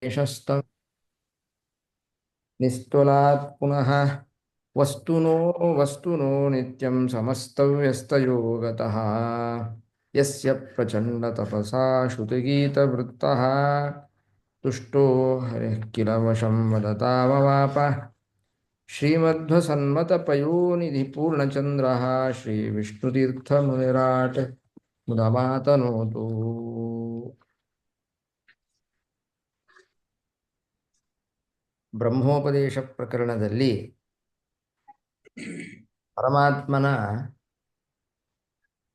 ಯಶಸ್ತ ನಿಸ್ತುಲಾತ್ ಪುನಃ ವಸ್ತುನೋ ವಸ್ತುನೋ ನಿತ್ಯಂ ಸಮಸ್ತವ್ಯಸ್ತಯೋಗತಃ ಯಸ್ಯ ಪ್ರಚಂಡ ತಪಸಾ ಶ್ರುತಿಗೀತವೃತ್ತಃ ತುಷ್ಟೋ ಹರಿಃ ಕಿಲ ವಶಂ ವದತಾಮವಾಪ ಶ್ರೀಮಧ್ವಸನ್ಮತಪಯೋನಿಧಿ ಪೂರ್ಣಚಂದ್ರಃ ಶ್ರೀವಿಷ್ಣುತೀರ್ಥಮುನಿರಾಟ್ ಮುದಮಾತನೋತು. ಬ್ರಹ್ಮೋಪದೇಶ ಪ್ರಕರಣದಲ್ಲಿ ಪರಮಾತ್ಮನ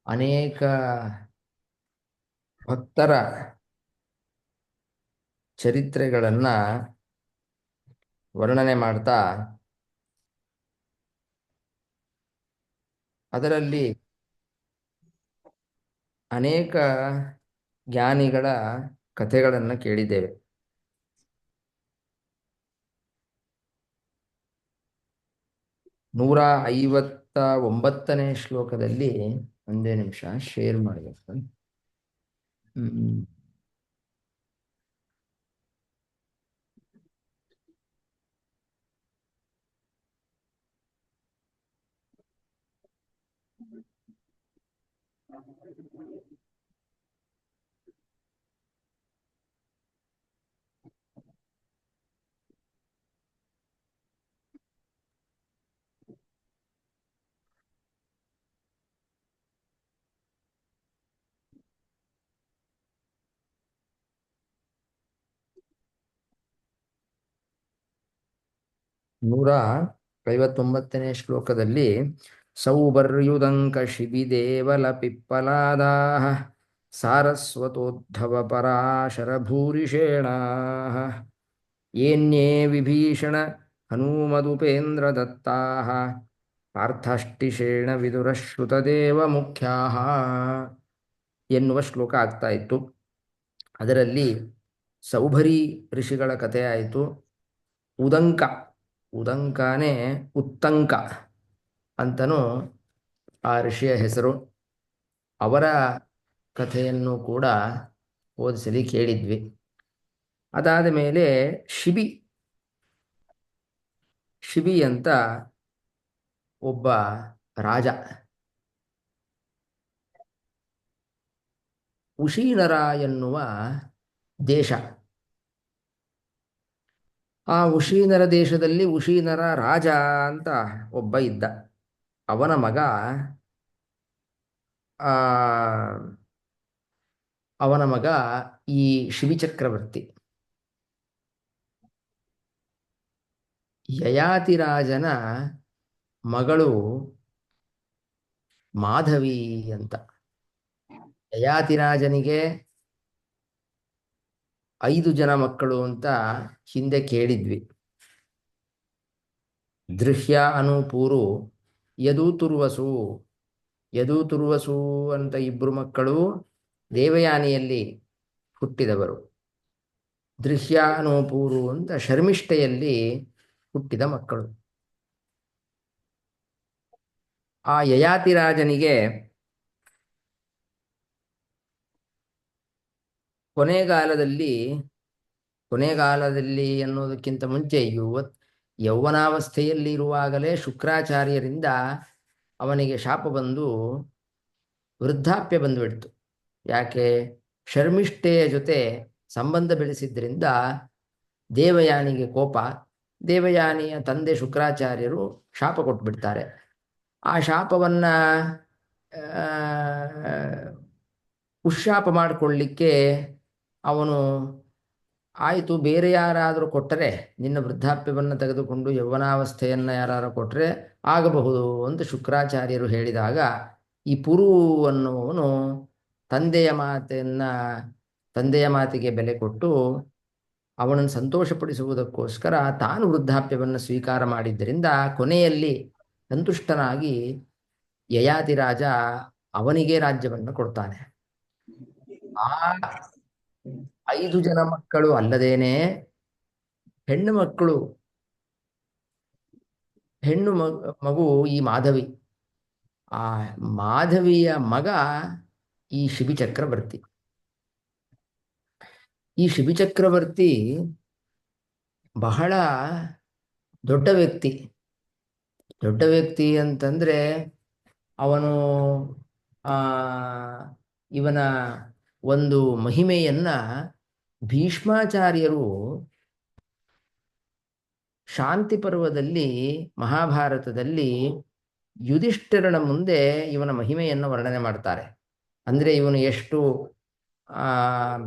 ಅನೇಕ ಭಕ್ತರ ಚರಿತ್ರೆಗಳನ್ನು ವರ್ಣನೆ ಮಾಡ್ತಾ ಅದರಲ್ಲಿ ಅನೇಕ ಜ್ಞಾನಿಗಳ ಕಥೆಗಳನ್ನು ಕೇಳಿದ್ದೇವೆ. 159ನೇ ಶ್ಲೋಕದಲ್ಲಿ ಒಂದೇ ನಿಮಿಷ ಶೇರ್ ಮಾಡಬೇಕು. ನೂರ 59ನೇ ಶ್ಲೋಕದಲ್ಲಿ ಸೌಬರ್ಯುದಂಕ ಶಿಬಿದೇವಲ ಪಿಪ್ಪಲಾದಾಹ ಸಾರಸ್ವತೋದ್ಧವ ಪರಾಶರ ಭೂರಿಷೇಣ ಏನ್ಯೇ ವಿಭೀಷಣ ಹನುಮದುಪೇಂದ್ರ ದತ್ತಾಹ ಪಾರ್ಥಾಷ್ಟಿಷೇಣ ವಿದುರಶ್ರುತದೇವ ಮುಖ್ಯಾಹ ಎನ್ನುವ ಶ್ಲೋಕ ಆಗ್ತಾ ಇತ್ತು. ಅದರಲ್ಲಿ ಸೌಭರಿ ಋಷಿಗಳ ಕಥೆ ಆಯಿತು. ಉದಂಕನೇ ಉತ್ತಂಕ ಅಂತನೂ ಆ ಋಷಿಯ ಹೆಸರು. ಅವರ ಕಥೆಯನ್ನು ಕೂಡ ಓದಿಸಲಿ ಕೇಳಿದ್ವಿ. ಅದಾದ ಮೇಲೆ ಶಿಬಿ ಅಂತ ಒಬ್ಬ ರಾಜ, ಉಶೀನರ ಎನ್ನುವ ದೇಶ. ಆ ಉಶೀನರ ದೇಶದಲ್ಲಿ ಉಶೀನರ ರಾಜ ಅಂತ ಒಬ್ಬ ಇದ್ದ. ಅವನ ಮಗ ಈ ಶಿಬಿ ಚಕ್ರವರ್ತಿ. ಯಯಾತಿರಾಜನ ಮಗಳು ಮಾಧವಿ ಅಂತ. ಯಯಾತಿರಾಜನಿಗೆ 5 ಜನ ಮಕ್ಕಳು ಅಂತ ಹಿಂದೆ ಕೇಳಿದ್ವಿ. ದೃಹ್ಯ ಅನುಪೂರು ಯದೂತುರ್ವಸು ಅಂತ 2 ಮಕ್ಕಳು ದೇವಯಾನಿಯಲ್ಲಿ ಹುಟ್ಟಿದವರು. ದೃಹ್ಯ ಅನುಪೂರು ಅಂತ ಶರ್ಮಿಷ್ಠೆಯಲ್ಲಿ ಹುಟ್ಟಿದ ಮಕ್ಕಳು. ಆ ಯಯಾತಿರಾಜನಿಗೆ ಕೊನೆಗಾಲದಲ್ಲಿ ಅನ್ನೋದಕ್ಕಿಂತ ಮುಂಚೆ ಯೌವನಾವಸ್ಥೆಯಲ್ಲಿ ಇರುವಾಗಲೇ ಶುಕ್ರಾಚಾರ್ಯರಿಂದ ಅವನಿಗೆ ಶಾಪ ಬಂದು ವೃದ್ಧಾಪ್ಯ ಬಂದುಬಿಡ್ತು. ಯಾಕೆ? ಶರ್ಮಿಷ್ಠೆಯ ಜೊತೆ ಸಂಬಂಧ ಬೆಳೆಸಿದ್ರಿಂದ ದೇವಯಾನಿಗೆ ಕೋಪ. ದೇವಯಾನಿಯ ತಂದೆ ಶುಕ್ರಾಚಾರ್ಯರು ಶಾಪ ಕೊಟ್ಬಿಡ್ತಾರೆ. ಆ ಶಾಪವನ್ನು ಉಶಾಪ ಮಾಡಿಕೊಳ್ಳಿಕ್ಕೆ ಅವನು ಆಯಿತು, ಬೇರೆ ಯಾರಾದರೂ ಕೊಟ್ಟರೆ, ನಿನ್ನ ವೃದ್ಧಾಪ್ಯವನ್ನು ತೆಗೆದುಕೊಂಡು ಯೌವನಾವಸ್ಥೆಯನ್ನು ಯಾರು ಕೊಟ್ಟರೆ ಆಗಬಹುದು ಅಂತ ಶುಕ್ರಾಚಾರ್ಯರು ಹೇಳಿದಾಗ, ಈ ಪುರು ಅನ್ನುವನು ತಂದೆಯ ಮಾತಿಗೆ ಬೆಲೆ ಕೊಟ್ಟು ಅವನನ್ನು ಸಂತೋಷಪಡಿಸುವುದಕ್ಕೋಸ್ಕರ ತಾನು ವೃದ್ಧಾಪ್ಯವನ್ನು ಸ್ವೀಕಾರ ಮಾಡಿದ್ದರಿಂದ ಕೊನೆಯಲ್ಲಿ ಸಂತುಷ್ಟನಾಗಿ ಯಯಾತಿರಾಜ ಅವನಿಗೆ ರಾಜ್ಯವನ್ನು ಕೊಡ್ತಾನೆ. ಆ 5 ಜನ ಮಕ್ಕಳು ಅಲ್ಲದೇನೆ ಹೆಣ್ಣು ಮಗು ಈ ಮಾಧವಿ. ಆ ಮಾಧವಿಯ ಮಗ ಈ ಶಿಬಿ ಚಕ್ರವರ್ತಿ. ಈ ಶಿಬಿ ಚಕ್ರವರ್ತಿ ಬಹಳ ದೊಡ್ಡ ವ್ಯಕ್ತಿ. ದೊಡ್ಡ ವ್ಯಕ್ತಿ ಅಂತಂದ್ರೆ ಅವನು ಆ ಇವನ ಒಂದು ಮಹಿಮೆಯನ್ನ ಭೀಷ್ಮಾಚಾರ್ಯರು ಶಾಂತಿ ಪರ್ವದಲ್ಲಿ, ಮಹಾಭಾರತದಲ್ಲಿ ಯುಧಿಷ್ಠಿರನ ಮುಂದೆ ಇವನ ಮಹಿಮೆಯನ್ನು ವರ್ಣನೆ ಮಾಡ್ತಾರೆ. ಅಂದ್ರೆ ಇವನು ಎಷ್ಟು ಆ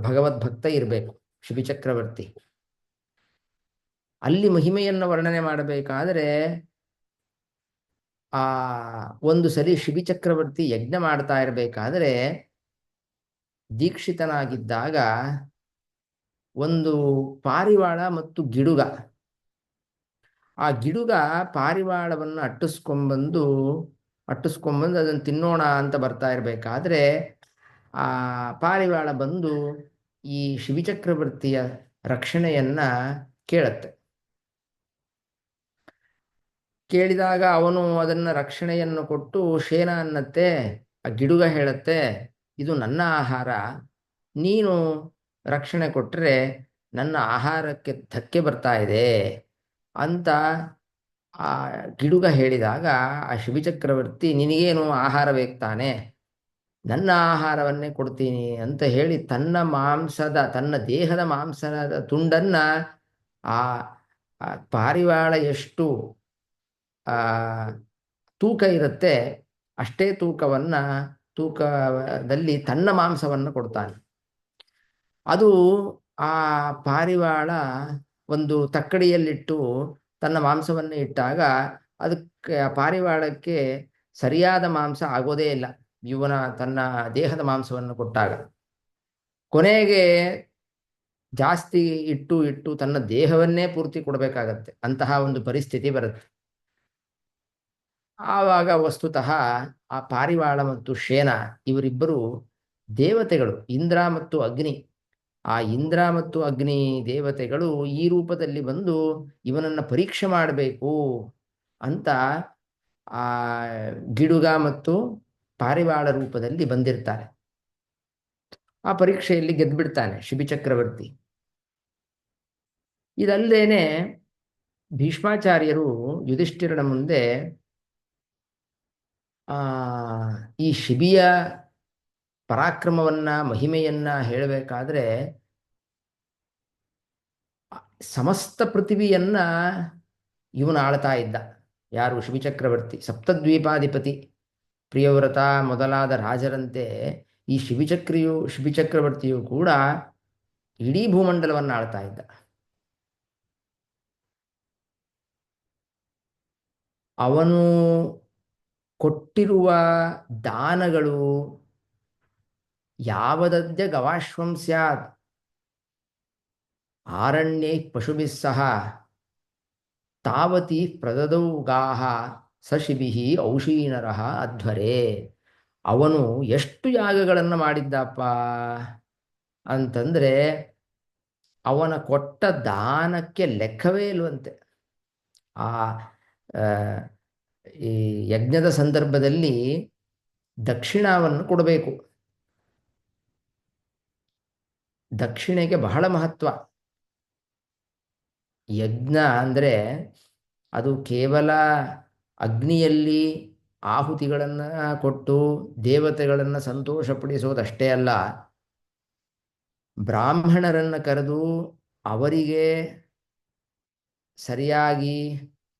ಭಗವದ್ಭಕ್ತ ಇರಬೇಕು ಶಿಬಿಚಕ್ರವರ್ತಿ. ಅಲ್ಲಿ ಮಹಿಮೆಯನ್ನು ವರ್ಣನೆ ಮಾಡಬೇಕಾದರೆ ಆ ಒಂದು ಸರಿ ಶಿಬಿಚಕ್ರವರ್ತಿ ಯಜ್ಞ ಮಾಡ್ತಾ ಇರಬೇಕಾದ್ರೆ ದೀಕ್ಷಿತನಾಗಿದ್ದಾಗ ಒಂದು ಪಾರಿವಾಳ ಮತ್ತು ಗಿಡುಗ, ಆ ಗಿಡುಗ ಪಾರಿವಾಳವನ್ನು ಅಟ್ಟಿಸ್ಕೊಂಬಂದು ಅದನ್ನು ತಿನ್ನೋಣ ಅಂತ ಬರ್ತಾ ಇರಬೇಕಾದ್ರೆ ಆ ಪಾರಿವಾಳ ಬಂದು ಈ ಶಿಬಿಚಕ್ರವರ್ತಿಯ ರಕ್ಷಣೆಯನ್ನ ಕೇಳತ್ತೆ. ಕೇಳಿದಾಗ ಅವನು ಅದನ್ನ ರಕ್ಷಣೆಯನ್ನು ಕೊಟ್ಟು ಶೇನ ಅನ್ನತ್ತೆ. ಆ ಗಿಡುಗ ಹೇಳತ್ತೆ, ಇದು ನನ್ನ ಆಹಾರ, ನೀನು ರಕ್ಷಣೆ ಕೊಟ್ಟರೆ ನನ್ನ ಆಹಾರಕ್ಕೆ ಧಕ್ಕೆ ಬರ್ತಾ ಇದೆ ಅಂತ ಆ ಗಿಡುಗ ಹೇಳಿದಾಗ ಆ ಶಿಬಿಚಕ್ರವರ್ತಿ, ನಿನಗೇನು ಆಹಾರ ಬೇಕು ತಾನೆ, ನನ್ನ ಆಹಾರವನ್ನೇ ಕೊಡ್ತೀನಿ ಅಂತ ಹೇಳಿ ತನ್ನ ದೇಹದ ಮಾಂಸದ ತುಂಡನ್ನ ಆ ಪಾರಿವಾಳ ಎಷ್ಟು ಆ ತೂಕ ಇರುತ್ತೆ ಅಷ್ಟೇ ತೂಕದಲ್ಲಿ ತನ್ನ ಮಾಂಸವನ್ನು ಕೊಡ್ತಾನೆ. ಅದು ಆ ಪಾರಿವಾಳ ಒಂದು ತಕ್ಕಡಿಯಲ್ಲಿಟ್ಟು ತನ್ನ ಮಾಂಸವನ್ನು ಇಟ್ಟಾಗ ಅದಕ್ಕೆ ಪಾರಿವಾಳಕ್ಕೆ ಸರಿಯಾದ ಮಾಂಸ ಆಗೋದೇ ಇಲ್ಲ ತನ್ನ ದೇಹದ ಮಾಂಸವನ್ನು ಕೊಟ್ಟಾಗ. ಕೊನೆಗೆ ಜಾಸ್ತಿ ಇಟ್ಟು ತನ್ನ ದೇಹವನ್ನೇ ಪೂರ್ತಿ ಕೊಡಬೇಕಾಗತ್ತೆ, ಅಂತಹ ಒಂದು ಪರಿಸ್ಥಿತಿ ಬರುತ್ತೆ. ಆವಾಗ ವಸ್ತುತಃ ಆ ಪಾರಿವಾಳ ಮತ್ತು ಶೇನ ಇವರಿಬ್ಬರು ದೇವತೆಗಳು, ಇಂದ್ರ ಮತ್ತು ಅಗ್ನಿ. ಆ ಇಂದ್ರ ಮತ್ತು ಅಗ್ನಿ ದೇವತೆಗಳು ಈ ರೂಪದಲ್ಲಿ ಬಂದು ಇವನನ್ನು ಪರೀಕ್ಷೆ ಮಾಡಬೇಕು ಅಂತ ಆ ಗಿಡುಗ ಮತ್ತು ಪಾರಿವಾಳ ರೂಪದಲ್ಲಿ ಬಂದಿರ್ತಾರೆ. ಆ ಪರೀಕ್ಷೆಯಲ್ಲಿ ಗೆದ್ಬಿಡ್ತಾನೆ ಶಿಬಿಚಕ್ರವರ್ತಿ. ಇದಲ್ಲದೇನೆ ಭೀಷ್ಮಾಚಾರ್ಯರು ಯುಧಿಷ್ಠಿರನ ಮುಂದೆ ಈ ಶಿಬಿಯ ಪರಾಕ್ರಮವನ್ನ, ಮಹಿಮೆಯನ್ನ ಹೇಳಬೇಕಾದ್ರೆ ಸಮಸ್ತ ಪೃಥಿವಿಯನ್ನ ಇವನು ಆಳ್ತಾ ಇದ್ದ. ಯಾರು? ಶಿಬಿಚಕ್ರವರ್ತಿ. ಸಪ್ತದ್ವೀಪಾಧಿಪತಿ, ಪ್ರಿಯವ್ರತ ಮೊದಲಾದ ರಾಜರಂತೆ ಈ ಶಿಬಿಚಕ್ರವರ್ತಿಯು ಕೂಡ ಇಡೀ ಭೂಮಂಡಲವನ್ನು ಆಳ್ತಾ ಇದ್ದ. ಅವನು ಕೊಟ್ಟಿರುವ ದಾನಗಳು ಯಾವದದ್ಯ ಗವಾಶ್ವಂ ಸ್ಯಾತ್ ಆರಣ್ಯೈ ಪಶುಭಿಃ ಸಹ ತಾವತಿ ಪ್ರದದೌ ಗಾಹ ಸಶಿಭಿ ಔಷೀನರಃ ಅಧ್ವರೆ. ಅವನು ಎಷ್ಟು ಯಾಗಗಳನ್ನು ಮಾಡಿದ್ದಪ್ಪ ಅಂತಂದ್ರೆ ಅವನ ಕೊಟ್ಟ ದಾನಕ್ಕೆ ಲೆಕ್ಕವೇ ಇಲ್ವಂತೆ. ಆ ಈ ಯಜ್ಞದ ಸಂದರ್ಭದಲ್ಲಿ ದಕ್ಷಿಣವನ್ನು ಕೊಡಬೇಕು. ದಕ್ಷಿಣೆಗೆ ಬಹಳ ಮಹತ್ವ. ಯಜ್ಞ ಅಂದರೆ ಅದು ಕೇವಲ ಅಗ್ನಿಯಲ್ಲಿ ಆಹುತಿಗಳನ್ನು ಕೊಟ್ಟು ದೇವತೆಗಳನ್ನು ಸಂತೋಷಪಡಿಸೋದಷ್ಟೇ ಅಲ್ಲ, ಬ್ರಾಹ್ಮಣರನ್ನು ಕರೆದು ಅವರಿಗೆ ಸರಿಯಾಗಿ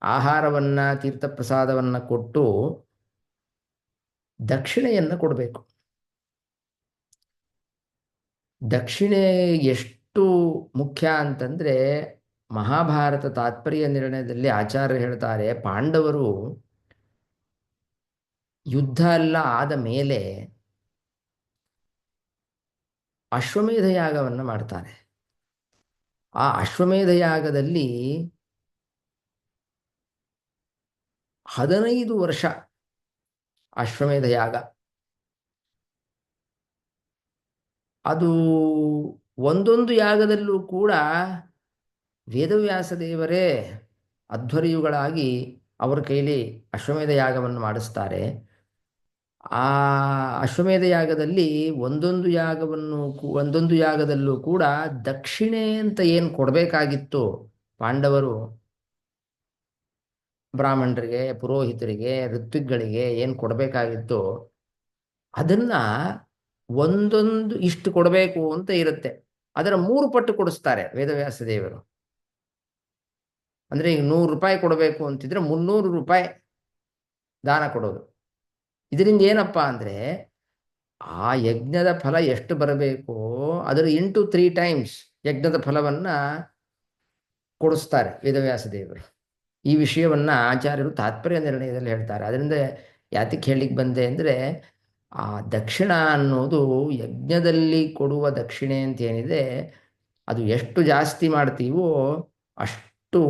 ಆಹಾರವನ್ನ, ತೀರ್ಥಪ್ರಸಾದವನ್ನು ಕೊಟ್ಟು ದಕ್ಷಿಣೆಯನ್ನು ಕೊಡಬೇಕು. ದಕ್ಷಿಣೆ ಎಷ್ಟು ಮುಖ್ಯ ಅಂತಂದ್ರೆ ಮಹಾಭಾರತ ತಾತ್ಪರ್ಯ ನಿರ್ಣಯದಲ್ಲಿ ಆಚಾರ್ಯರು ಹೇಳ್ತಾರೆ, ಪಾಂಡವರು ಯುದ್ಧ ಎಲ್ಲ ಆದ ಮೇಲೆ ಅಶ್ವಮೇಧ ಯಾಗವನ್ನು ಮಾಡ್ತಾರೆ. ಆ ಅಶ್ವಮೇಧ ಯಾಗದಲ್ಲಿ 15 ವರ್ಷ ಅಶ್ವಮೇಧ ಯಾಗ. ಅದು ಒಂದೊಂದು ಯಾಗದಲ್ಲೂ ಕೂಡ ವೇದವ್ಯಾಸ ದೇವರೇ ಅಧ್ವರ್ಯುಗಳಾಗಿ ಅವರ ಕೈಲಿ ಅಶ್ವಮೇಧ ಯಾಗವನ್ನು ಮಾಡಿಸ್ತಾರೆ. ಆ ಅಶ್ವಮೇಧ ಯಾಗದಲ್ಲಿ ಒಂದೊಂದು ಯಾಗದಲ್ಲೂ ಕೂಡ ದಕ್ಷಿಣೆ ಅಂತ ಏನು ಕೊಡಬೇಕಾಗಿತ್ತು ಪಾಂಡವರು ಬ್ರಾಹ್ಮಣರಿಗೆ, ಪುರೋಹಿತರಿಗೆ, ಋತ್ವಿಕ್ಗಳಿಗೆ ಏನು ಕೊಡಬೇಕಾಗಿತ್ತು ಅದನ್ನ ಒಂದೊಂದು ಇಷ್ಟು ಕೊಡಬೇಕು ಅಂತ ಇರುತ್ತೆ. ಅದರ 3 ಪಟ್ಟು ಕೊಡಿಸ್ತಾರೆ ವೇದವ್ಯಾಸ ದೇವರು. ಅಂದರೆ ಈಗ 100 ರೂಪಾಯಿ ಕೊಡಬೇಕು ಅಂತಿದ್ರೆ 300 ರೂಪಾಯಿ ದಾನ ಕೊಡೋದು. ಇದರಿಂದ ಏನಪ್ಪ ಅಂದರೆ ಆ ಯಜ್ಞದ ಫಲ ಎಷ್ಟು ಬರಬೇಕೋ ಅದರ ಇಂಟು 3 ಟೈಮ್ಸ್ ಯಜ್ಞದ ಫಲವನ್ನ ಕೊಡಿಸ್ತಾರೆ ವೇದವ್ಯಾಸ ದೇವರು. ಈ ವಿಷಯವನ್ನ ಆಚಾರ್ಯರು ತಾತ್ಪರ್ಯ ನಿರ್ಣಯದಲ್ಲಿ ಹೇಳ್ತಾರೆ. ಅದರಿಂದ ಯಾತಕ್ಕೆ ಹೇಳಿಕ್ಕೆ ಬಂದೆ ಅಂದರೆ ಆ ದಕ್ಷಿಣ ಅನ್ನೋದು ಯಜ್ಞದಲ್ಲಿ ಕೊಡುವ ದಕ್ಷಿಣೆ ಅಂತ ಏನಿದೆ ಅದು ಎಷ್ಟು ಜಾಸ್ತಿ ಮಾಡ್ತೀವೋ ಅಷ್ಟು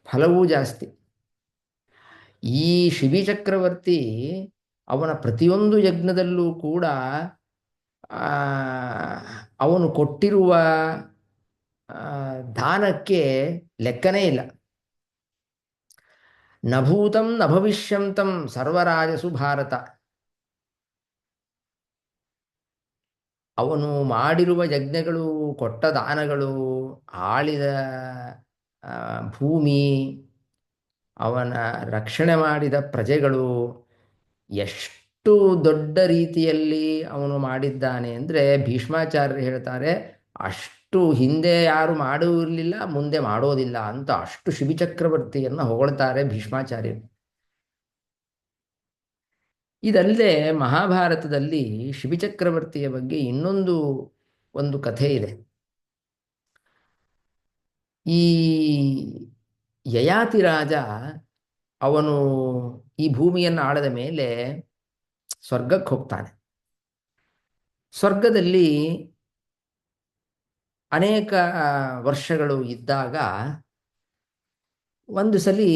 ಫಲವೂ ಜಾಸ್ತಿ. ಈ ಶಿಬಿ ಚಕ್ರವರ್ತಿ ಅವನ ಪ್ರತಿಯೊಂದು ಯಜ್ಞದಲ್ಲೂ ಕೂಡ ಆ, ಅವನು ಕೊಟ್ಟಿರುವ ದಾನಕ್ಕೆ ಲೆಕ್ಕನೇ ಇಲ್ಲ. ನಭೂತಂ ನ ಭವಿಷ್ಯಂತಂ ಸರ್ವರಾಜಸು ಭಾರತ. ಅವನು ಮಾಡಿರುವ ಯಜ್ಞಗಳು, ಕೊಟ್ಟ ದಾನಗಳು, ಆಳಿದ ಭೂಮಿ, ಅವನ ರಕ್ಷಣೆ ಮಾಡಿದ ಪ್ರಜೆಗಳು ಎಷ್ಟು ದೊಡ್ಡ ರೀತಿಯಲ್ಲಿ ಅವನು ಮಾಡಿದ್ದಾನೆ ಅಂದರೆ ಭೀಷ್ಮಾಚಾರ್ಯರು ಹೇಳ್ತಾರೆ ಅಷ್ಟು ಹಿಂದೆ ಯಾರು ಮಾಡಿರಲಿಲ್ಲ, ಮುಂದೆ ಮಾಡೋದಿಲ್ಲ ಅಂತ ಅಷ್ಟು ಶಿಬಿಚಕ್ರವರ್ತಿಯನ್ನು ಹೊಗಳ್ತಾರೆ ಭೀಷ್ಮಾಚಾರ್ಯರು. ಇದಲ್ಲದೆ ಮಹಾಭಾರತದಲ್ಲಿ ಶಿಬಿಚಕ್ರವರ್ತಿಯ ಬಗ್ಗೆ ಇನ್ನೊಂದು ಒಂದು ಕಥೆ ಇದೆ. ಈ ಯಯಾತಿ ರಾಜ ಅವನು ಈ ಭೂಮಿಯನ್ನು ಆಳದ ಮೇಲೆ ಸ್ವರ್ಗಕ್ಕೆ ಹೋಗ್ತಾನೆ. ಸ್ವರ್ಗದಲ್ಲಿ ಅನೇಕ ವರ್ಷಗಳು ಇದ್ದಾಗ ಒಂದು ಸಲಿ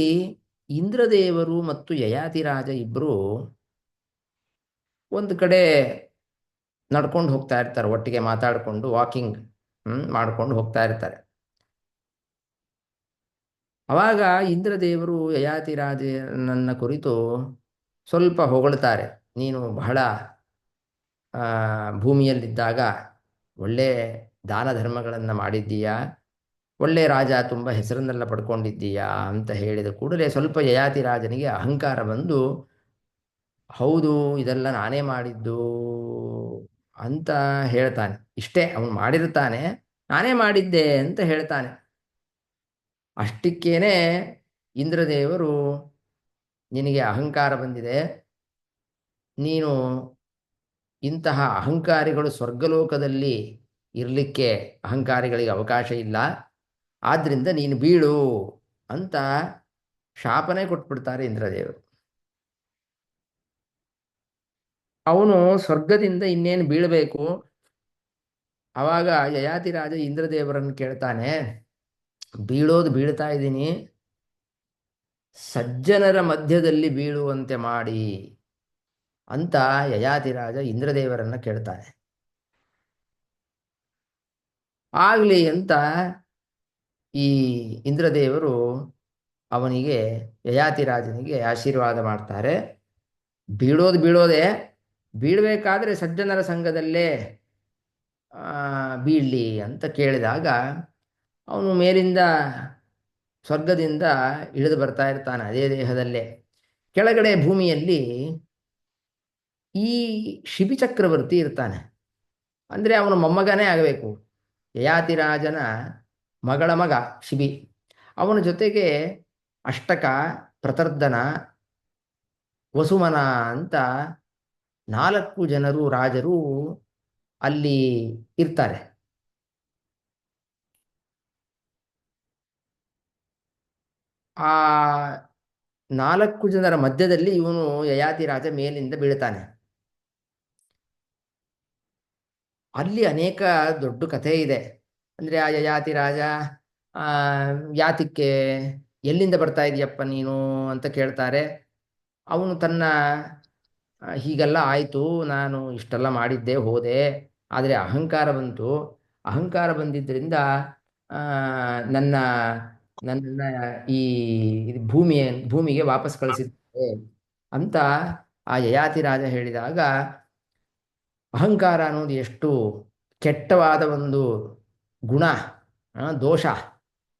ಇಂದ್ರದೇವರು ಮತ್ತು ಯಯಾತಿ ರಾಜ ಇಬ್ಬರು ಒಂದು ಕಡೆ ನಡ್ಕೊಂಡು ಹೋಗ್ತಾ ಇರ್ತಾರೆ, ಒಟ್ಟಿಗೆ ಮಾತಾಡಿಕೊಂಡು ವಾಕಿಂಗ್ ಮಾಡ್ಕೊಂಡು ಹೋಗ್ತಾ ಇರ್ತಾರೆ. ಅವಾಗ ಇಂದ್ರದೇವರು ಯಯಾತಿ ರಾಜನನ್ನ ಕುರಿತು ಸ್ವಲ್ಪ ಹೊಗಳ್ತಾರೆ. ನೀನು ಬಹಳ ಭೂಮಿಯಲ್ಲಿದ್ದಾಗ ಒಳ್ಳೆ ದಾನ ಧರ್ಮಗಳನ್ನು ಮಾಡಿದ್ದೀಯಾ, ಒಳ್ಳೆ ರಾಜ, ತುಂಬ ಹೆಸರನ್ನೆಲ್ಲ ಪಡ್ಕೊಂಡಿದ್ದೀಯಾ ಅಂತ ಹೇಳಿದ ಕೂಡಲೇ ಸ್ವಲ್ಪ ಯಯಾತಿ ರಾಜನಿಗೆ ಅಹಂಕಾರ ಬಂದು ಹೌದು ಇದೆಲ್ಲ ನಾನೇ ಮಾಡಿದ್ದು ಅಂತ ಹೇಳ್ತಾನೆ. ಇಷ್ಟೇ ಅವನು ಮಾಡಿರ್ತಾನೆ, ನಾನೇ ಮಾಡಿದ್ದೆ ಅಂತ ಹೇಳ್ತಾನೆ. ಅಷ್ಟಕ್ಕೇನೆ ಇಂದ್ರದೇವರು ನಿನಗೆ ಅಹಂಕಾರ ಬಂದಿದೆ, ನೀನು ಇಂತಹ ಅಹಂಕಾರಿಗಳು ಸ್ವರ್ಗಲೋಕದಲ್ಲಿ ಇರಲಿಕ್ಕೆ ಅಹಂಕಾರಿಗಳಿಗೆ ಅವಕಾಶ ಇಲ್ಲ, ಆದ್ದರಿಂದ ನೀನು ಬೀಳು ಅಂತ ಶಾಪನೆ ಕೊಟ್ಬಿಡ್ತಾರೆ ಇಂದ್ರದೇವರು. ಅವನು ಸ್ವರ್ಗದಿಂದ ಇನ್ನೇನು ಬೀಳಬೇಕು. ಆವಾಗ ಯಯಾತಿ ರಾಜ ಇಂದ್ರದೇವರನ್ನು ಕೇಳ್ತಾನೆ, ಬೀಳೋದು ಬೀಳ್ತಾ ಇದ್ದೀನಿ, ಸಜ್ಜನರ ಮಧ್ಯದಲ್ಲಿ ಬೀಳುವಂತೆ ಮಾಡಿ ಅಂತ ಯಯಾತಿ ರಾಜ ಇಂದ್ರದೇವರನ್ನ ಕೇಳ್ತಾನೆ. ಆಗಲಿ ಅಂತ ಈ ಇಂದ್ರದೇವರು ಅವನಿಗೆ, ಯಯಾತಿ ರಾಜನಿಗೆ ಆಶೀರ್ವಾದ ಮಾಡ್ತಾರೆ. ಬೀಳೋದು ಬೀಳೋದೆ, ಬೀಳಬೇಕಾದ್ರೆ ಸಜ್ಜನರ ಸಂಘದಲ್ಲೇ ಬೀಳಲಿ ಅಂತ ಕೇಳಿದಾಗ ಅವನು ಮೇಲಿಂದ ಸ್ವರ್ಗದಿಂದ ಇಳಿದು ಬರ್ತಾ ಇರ್ತಾನೆ ಅದೇ ದೇಹದಲ್ಲೇ. ಕೆಳಗಡೆ ಭೂಮಿಯಲ್ಲಿ ಈ ಶಿಬಿ ಚಕ್ರವರ್ತಿ ಇರ್ತಾನೆ. ಅಂದರೆ ಅವನ ಮೊಮ್ಮಗನೇ ಆಗಬೇಕು, ಯಯಾತಿ ರಾಜನ ಮಗಳ ಮಗ ಶಿಬಿ. ಅವನ ಜೊತೆಗೆ ಅಷ್ಟಕ, ಪ್ರತರ್ಧನ, ವಸುಮನ ಅಂತ 4 ಜನರು ರಾಜರು ಅಲ್ಲಿ ಇರ್ತಾರೆ. ಆ 4 ಜನರ ಮಧ್ಯದಲ್ಲಿ ಇವನು ಯಯಾತಿ ರಾಜ ಮೇಲಿಂದ ಬೀಳ್ತಾನೆ. ಅಲ್ಲಿ ಅನೇಕ ದೊಡ್ಡ ಕಥೆ ಇದೆ. ಅಂದರೆ ಆ ಯಯಾತಿ ರಾಜ ಯಾತಕ್ಕೆ ಎಲ್ಲಿಂದ ಬರ್ತಾ ಇದೆಯಪ್ಪ ನೀನು ಅಂತ ಕೇಳ್ತಾರೆ. ಅವನು ತನ್ನ ಹೀಗೆಲ್ಲ ಆಯಿತು, ನಾನು ಇಷ್ಟೆಲ್ಲ ಮಾಡಿದ್ದೆ, ಹೋದೆ, ಆದರೆ ಅಹಂಕಾರ ಬಂತು, ಅಹಂಕಾರ ಬಂದಿದ್ದರಿಂದ ನನ್ನ ನನ್ನ ಈ ಭೂಮಿಗೆ ವಾಪಸ್ ಕಳಿಸಿದ್ದೆ ಅಂತ ಆ ಯಯಾತಿ ರಾಜ ಹೇಳಿದಾಗ ಅಹಂಕಾರ ಅನ್ನೋದು ಎಷ್ಟು ಕೆಟ್ಟವಾದ ಒಂದು ಗುಣ, ದೋಷ,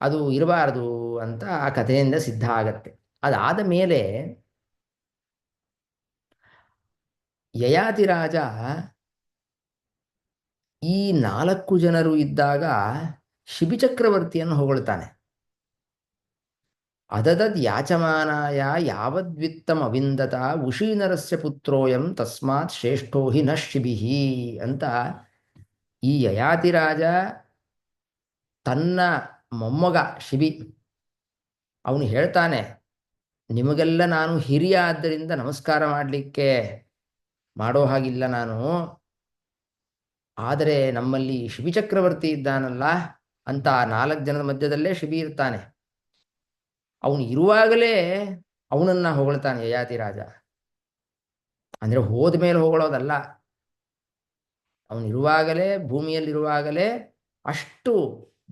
ಅದು ಇರಬಾರದು ಅಂತ ಆ ಕಥೆಯಿಂದ ಸಿದ್ಧ ಆಗತ್ತೆ. ಅದಾದ ಮೇಲೆ ಯಯಾತಿ ರಾಜ ಈ 4 ಜನರು ಇದ್ದಾಗ ಶಿಬಿಚಕ್ರವರ್ತಿಯನ್ನು ಹೊಗಳ್ತಾನೆ. ಅದದದ್ ಯಾಚಮಾನಾಯ ಯಾವದ್ವಿತ್ತಮವಿಂದತ ಉಷೀನರಸ್ಯ ಪುತ್ರೋಯಂ ತಸ್ಮಾತ್ ಶ್ರೇಷ್ಠೋ ಹಿ ನ ಶಿಬಿಹಿ ಅಂತ ಈ ಯಯಾತಿ ರಾಜ ತನ್ನ ಮೊಮ್ಮಗ ಶಿಬಿ ಅವನು ಹೇಳ್ತಾನೆ, ನಿಮಗೆಲ್ಲ ನಾನು ಹಿರಿಯ ಆದ್ದರಿಂದ ನಮಸ್ಕಾರ ಮಾಡಲಿಕ್ಕೆ ಮಾಡೋ ಹಾಗಿಲ್ಲ ನಾನು, ಆದರೆ ನಮ್ಮಲ್ಲಿ ಶಿಬಿ ಚಕ್ರವರ್ತಿ ಇದ್ದಾನಲ್ಲ ಅಂತ 4 ಜನದ ಮಧ್ಯದಲ್ಲೇ ಶಿಬಿ ಇರ್ತಾನೆ. ಅವನು ಇರುವಾಗಲೇ ಅವನನ್ನ ಹೊಗಳ್ತಾನೆ ಯಯಾತಿ ರಾಜ. ಅಂದ್ರೆ ಹೋದ ಮೇಲೆ ಹೊಗಳೋದಲ್ಲ, ಅವನಿರುವಾಗಲೇ, ಭೂಮಿಯಲ್ಲಿರುವಾಗಲೇ ಅಷ್ಟು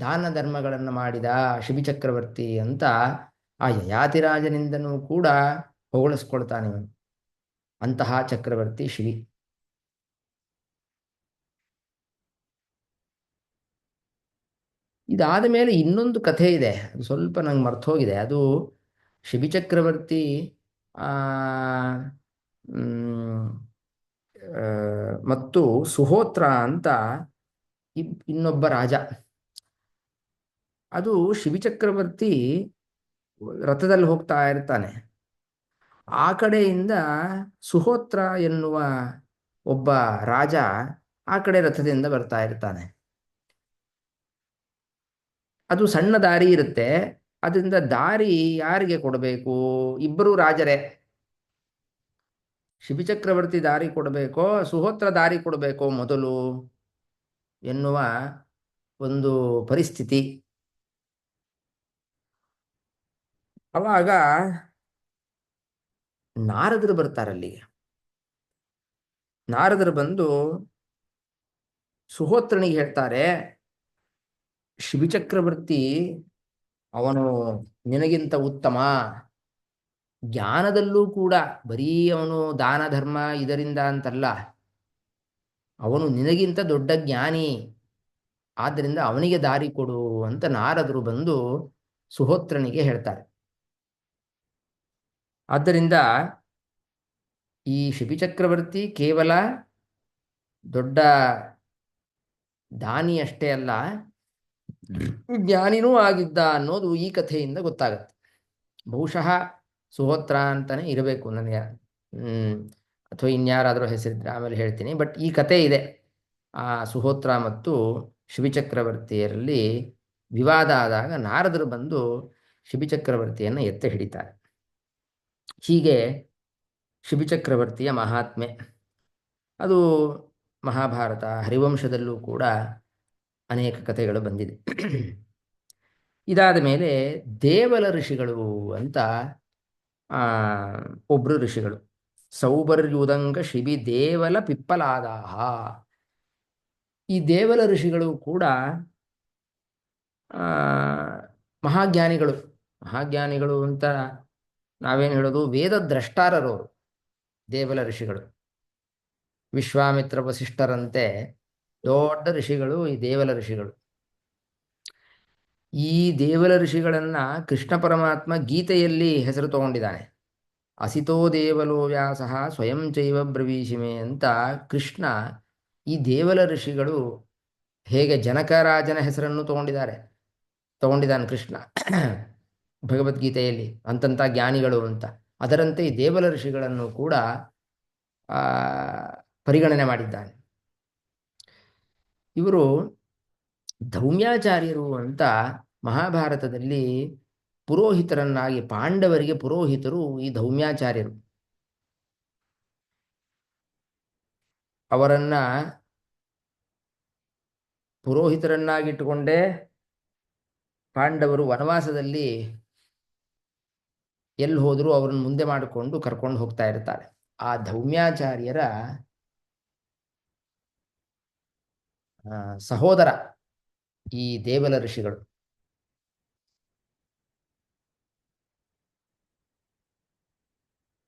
ದಾನ ಧರ್ಮಗಳನ್ನು ಮಾಡಿದ ಶಿಬಿ ಚಕ್ರವರ್ತಿ ಅಂತ ಆ ಯಯಾತಿ ರಾಜನಿಂದನೂ ಕೂಡ ಹೊಗಳಿಸ್ಕೊಳ್ತಾನೆ ಅವನು. ಅಂತಹ ಚಕ್ರವರ್ತಿ ಶಿಬಿ. ಇದಾದ ಮೇಲೆ ಇನ್ನೊಂದು ಕಥೆ ಇದೆ, ಅದು ಸ್ವಲ್ಪ ನಂಗೆ ಮರ್ತು ಹೋಗಿದೆ. ಅದು ಶಿಬಿ ಚಕ್ರವರ್ತಿ ಆ, ಮತ್ತು ಸುಹೋತ್ರ ಅಂತ ಇನ್ನೊಬ್ಬ ರಾಜ. ಅದು ಶಿಬಿ ಚಕ್ರವರ್ತಿ ರಥದಲ್ಲಿ ಹೋಗ್ತಾ ಇರ್ತಾನೆ. ಆ ಕಡೆಯಿಂದ ಸುಹೋತ್ರ ಎನ್ನುವ ಒಬ್ಬ ರಾಜ ಆ ಕಡೆ ರಥದಿಂದ ಬರ್ತಾ ಇರ್ತಾನೆ. ಅದು ಸಣ್ಣ ದಾರಿ ಇರುತ್ತೆ. ಅದರಿಂದ ದಾರಿ ಯಾರಿಗೆ ಕೊಡಬೇಕು? ಇಬ್ಬರು ರಾಜರೇ. ಶಿಬಿ ಚಕ್ರವರ್ತಿ ದಾರಿ ಕೊಡಬೇಕೋ ಸುಹೋತ್ರ ದಾರಿ ಕೊಡಬೇಕೋ ಮೊದಲು ಎನ್ನುವ ಒಂದು ಪರಿಸ್ಥಿತಿ. ಅವಾಗ ನಾರದರು ಬರ್ತಾರಲ್ಲಿಗೆ. ನಾರದರು ಬಂದು ಸುಹೋತ್ರನಿಗೆ ಹೇಳ್ತಾರೆ, ಶಿಬಿ ಚಕ್ರವರ್ತಿ ಅವನು ನಿನಗಿಂತ ಉತ್ತಮ, ಜ್ಞಾನದಲ್ಲೂ ಕೂಡ ಬರೀ ಅವನು ದಾನ ಧರ್ಮ ಇದರಿಂದ ಅಂತಲ್ಲ, ಅವನು ನಿನಗಿಂತ ದೊಡ್ಡ ಜ್ಞಾನಿ, ಆದ್ದರಿಂದ ಅವನಿಗೆ ದಾರಿ ಕೊಡು ಅಂತ ನಾರದರು ಬಂದು ಸುಹೋತ್ರನಿಗೆ ಹೇಳ್ತಾರೆ. ಆದ್ದರಿಂದ ಈ ಶಿಬಿ ಚಕ್ರವರ್ತಿ ಕೇವಲ ದೊಡ್ಡ ದಾನಿ ಅಷ್ಟೇ ಅಲ್ಲ, ಜ್ಞಾನಿನೂ ಆಗಿದ್ದ ಅನ್ನೋದು ಈ ಕಥೆಯಿಂದ ಗೊತ್ತಾಗತ್ತೆ. ಬಹುಶಃ ಸುಹೋತ್ರ ಅಂತಾನೆ ಇರಬೇಕು ನನಗೆ, ಅಥವಾ ಇನ್ಯಾರಾದರೂ ಹೆಸರಿದ್ರೆ ಆಮೇಲೆ ಹೇಳ್ತೀನಿ. ಬಟ್ ಈ ಕಥೆ ಇದೆ. ಆ ಸುಹೋತ್ರ ಮತ್ತು ಶಿಬಿ ಚಕ್ರವರ್ತಿಯರಲ್ಲಿ ವಿವಾದ ಆದಾಗ ನಾರದರು ಬಂದು ಶಿಬಿ ಚಕ್ರವರ್ತಿಯನ್ನು ಎತ್ತಿ ಹಿಡಿತಾರೆ. ಹೀಗೆ ಶಿಬಿ ಚಕ್ರವರ್ತಿಯ ಮಹಾತ್ಮೆ ಅದು ಮಹಾಭಾರತ, ಹರಿವಂಶದಲ್ಲೂ ಕೂಡ ಅನೇಕ ಕಥೆಗಳು ಬಂದಿದೆ. ಇದಾದ ಮೇಲೆ ದೇವಲ ಋಷಿಗಳು ಅಂತ ಒಬ್ರು ಋಷಿಗಳು, ಸೌಬರ್ಯುದಂಗ ಶಿಬಿ ದೇವಲ ಪಿಪ್ಪಲಾದಾಹ. ಈ ದೇವಲ ಋಷಿಗಳು ಕೂಡ ಮಹಾಜ್ಞಾನಿಗಳು. ಮಹಾಜ್ಞಾನಿಗಳು ಅಂತ ನಾವೇನು ಹೇಳೋದು, ವೇದ ದ್ರಷ್ಟಾರರವರು ದೇವಲ ಋಷಿಗಳು. ವಿಶ್ವಾಮಿತ್ರ ವಸಿಷ್ಠರಂತೆ ದೊಡ್ಡ ಋಷಿಗಳು ಈ ದೇವಲ ಋಷಿಗಳು. ಈ ದೇವಲ ಋಷಿಗಳನ್ನ ಕೃಷ್ಣ ಪರಮಾತ್ಮ ಗೀತೆಯಲ್ಲಿ ಹೆಸರು ತಗೊಂಡಿದ್ದಾನೆ. ಅಸಿತೋ ದೇವಲೋ ವ್ಯಾಸ ಸ್ವಯಂ ಚೈವ ಬ್ರವೀಷಿಮೆ ಅಂತ ಕೃಷ್ಣ ಈ ದೇವಲ ಋಷಿಗಳು ಹೇಗೆ ಜನಕರಾಜನ ಹೆಸರನ್ನು ತಗೊಂಡಿದ್ದಾನೆ ಕೃಷ್ಣ ಭಗವದ್ಗೀತೆಯಲ್ಲಿ, ಅಂತಂಥ ಜ್ಞಾನಿಗಳು ಅಂತ. ಅದರಂತೆ ಈ ದೇವಲ ಋಷಿಗಳನ್ನು ಕೂಡ ಪರಿಗಣನೆ ಮಾಡಿದ್ದಾನೆ. ಇವರು ಧೌಮ್ಯಾಚಾರ್ಯರು ಅಂತ ಮಹಾಭಾರತದಲ್ಲಿ ಪುರೋಹಿತರನ್ನಾಗಿ, ಪಾಂಡವರಿಗೆ ಪುರೋಹಿತರು ಈ ಧೌಮ್ಯಾಚಾರ್ಯರು. ಅವರನ್ನ ಪುರೋಹಿತರನ್ನಾಗಿಟ್ಟುಕೊಂಡೇ ಪಾಂಡವರು ವನವಾಸದಲ್ಲಿ ಎಲ್ಲಿ ಹೋದರೂ ಅವರನ್ನು ಮುಂದೆ ಮಾಡಿಕೊಂಡು ಕರ್ಕೊಂಡು ಹೋಗ್ತಾ ಇರ್ತಾರೆ. ಆ ಧೌಮ್ಯಾಚಾರ್ಯರ ಸಹೋದರ ಈ ದೇವಲ ಋಷಿಗಳು.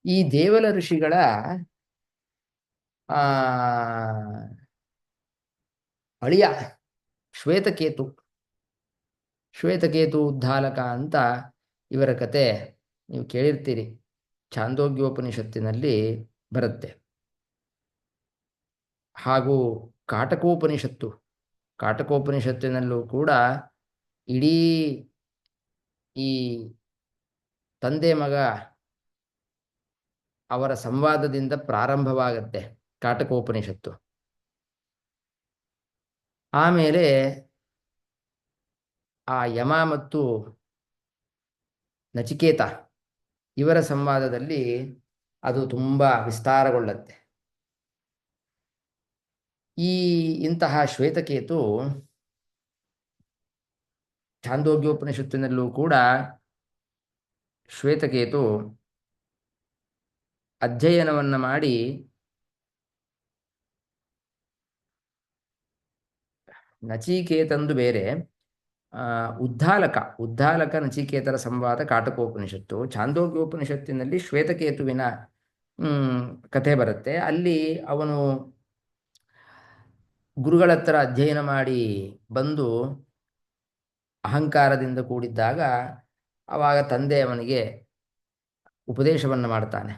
ಈ ದೇವಲ ಋಷಿಗಳ ಆ ಅಳಿಯ ಶ್ವೇತಕೇತು, ಶ್ವೇತಕೇತು ಉದ್ಧಾಲಕ ಅಂತ ಇವರ ಕತೆ ನೀವು ಕೇಳಿರ್ತೀರಿ. ಛಾಂದೋಗ್ಯೋಪನಿಷತ್ತಿನಲ್ಲಿ ಬರುತ್ತೆ. ಹಾಗೂ ಕಾಟಕೋಪನಿಷತ್ತು, ಕಾಟಕೋಪನಿಷತ್ತಿನಲ್ಲೂ ಕೂಡ ಇಡೀ ಈ ತಂದೆ ಮಗ ಅವರ ಸಂವಾದದಿಂದ ಪ್ರಾರಂಭವಾಗತ್ತೆ ಕಾಟಕೋಪನಿಷತ್ತು. ಆಮೇಲೆ ಆ ಯಮ ಮತ್ತು ನಚಿಕೇತ ಇವರ ಸಂವಾದದಲ್ಲಿ ಅದು ತುಂಬ ವಿಸ್ತಾರಗೊಳ್ಳುತ್ತೆ. ಇಂತಹ ಶ್ವೇತಕೇತು ಛಾಂದೋಗ್ಯೋಪನಿಷತ್ತಿನಲ್ಲೂ ಕೂಡ ಶ್ವೇತಕೇತು ಅಧ್ಯಯನವನ್ನು ಮಾಡಿ ನಚಿಕೇತಂದು ಬೇರೆ, ಉದ್ಧಾಲಕ ನಚಿಕೇತರ ಸಂವಾದ ಕಾಟಕೋಪನಿಷತ್ತು. ಛಾಂದೋಗ್ಯೋಪನಿಷತ್ತಿನಲ್ಲಿ ಶ್ವೇತಕೇತುವಿನ ಕಥೆ ಬರುತ್ತೆ. ಅಲ್ಲಿ ಅವನು ಗುರುಗಳ ಹತ್ರ ಅಧ್ಯಯನ ಮಾಡಿ ಬಂದು ಅಹಂಕಾರದಿಂದ ಕೂಡಿದ್ದಾಗ ಆವಾಗ ತಂದೆ ಅವನಿಗೆ ಉಪದೇಶವನ್ನು ಮಾಡ್ತಾನೆ.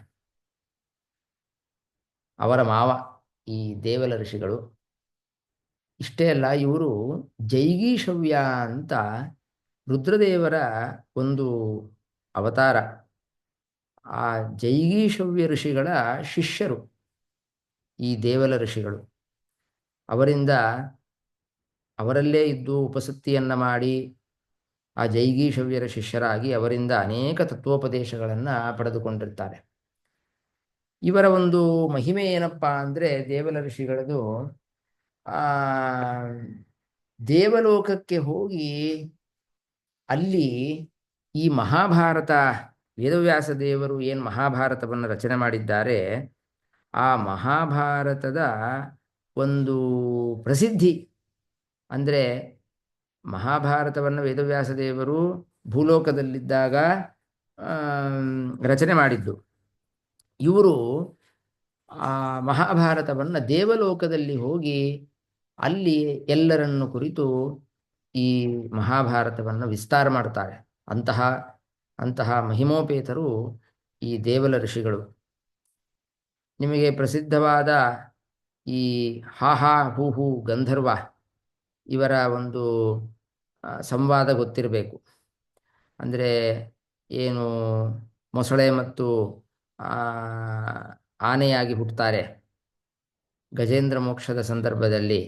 ಅವರ ಮಾವ ಈ ದೇವಲ ಋಷಿಗಳು. ಇಷ್ಟೇ ಅಲ್ಲ, ಇವರು ಜೈಗೀಷವ್ಯ ಅಂತ ರುದ್ರದೇವರ ಒಂದು ಅವತಾರ. ಆ ಜೈಗೀಷವ್ಯ ಋಷಿಗಳ ಶಿಷ್ಯರು ಈ ದೇವಲ ಋಷಿಗಳು. ಅವರಲ್ಲೇ ಇದ್ದು ಉಪಸತ್ತಿಯನ್ನು ಮಾಡಿ ಆ ಜೈಗೀಷವ್ಯರ ಶಿಷ್ಯರಾಗಿ ಅವರಿಂದ ಅನೇಕ ತತ್ವೋಪದೇಶಗಳನ್ನು ಪಡೆದುಕೊಂಡಿರ್ತಾರೆ. ಇವರ ಒಂದು ಮಹಿಮೆ ಏನಪ್ಪ ಅಂದರೆ, ದೇವಲ ಋಷಿಗಳದು ದೇವಲೋಕಕ್ಕೆ ಹೋಗಿ ಅಲ್ಲಿ ಈ ಮಹಾಭಾರತ, ವೇದವ್ಯಾಸ ದೇವರು ಏನು ಮಹಾಭಾರತವನ್ನು ರಚನೆ ಮಾಡಿದ್ದಾರೆ, ಆ ಮಹಾಭಾರತದ ಒಂದು ಪ್ರಸಿದ್ಧಿ ಅಂದರೆ, ಮಹಾಭಾರತವನ್ನು ವೇದವ್ಯಾಸ ದೇವರು ಭೂಲೋಕದಲ್ಲಿದ್ದಾಗ ರಚನೆ ಮಾಡಿದ್ದು. ಇವರು ಆ ಮಹಾಭಾರತವನ್ನು ದೇವಲೋಕದಲ್ಲಿ ಹೋಗಿ ಅಲ್ಲಿ ಎಲ್ಲರನ್ನು ಕುರಿತು ಈ ಮಹಾಭಾರತವನ್ನು ವಿಸ್ತಾರ ಮಾಡ್ತಾರೆ. ಅಂತಹ ಮಹಿಮೋಪೇತರು ಈ ದೇವಲ ಋಷಿಗಳು. ನಿಮಗೆ ಪ್ರಸಿದ್ಧವಾದ ಈ ಹಾಹಾ ಹೂಹು ಗಂಧರ್ವ ಇವರ ಒಂದು ಸಂವಾದ ಗೊತ್ತಿರಬೇಕು. ಅಂದರೆ ಏನು, ಮೊಸಳೆ ಮತ್ತು ಆನೆಯಾಗಿ ಹುಟ್ಟುತ್ತಾರೆ ಗಜೇಂದ್ರ ಮೋಕ್ಷದ ಸಂದರ್ಭದಲ್ಲಿ.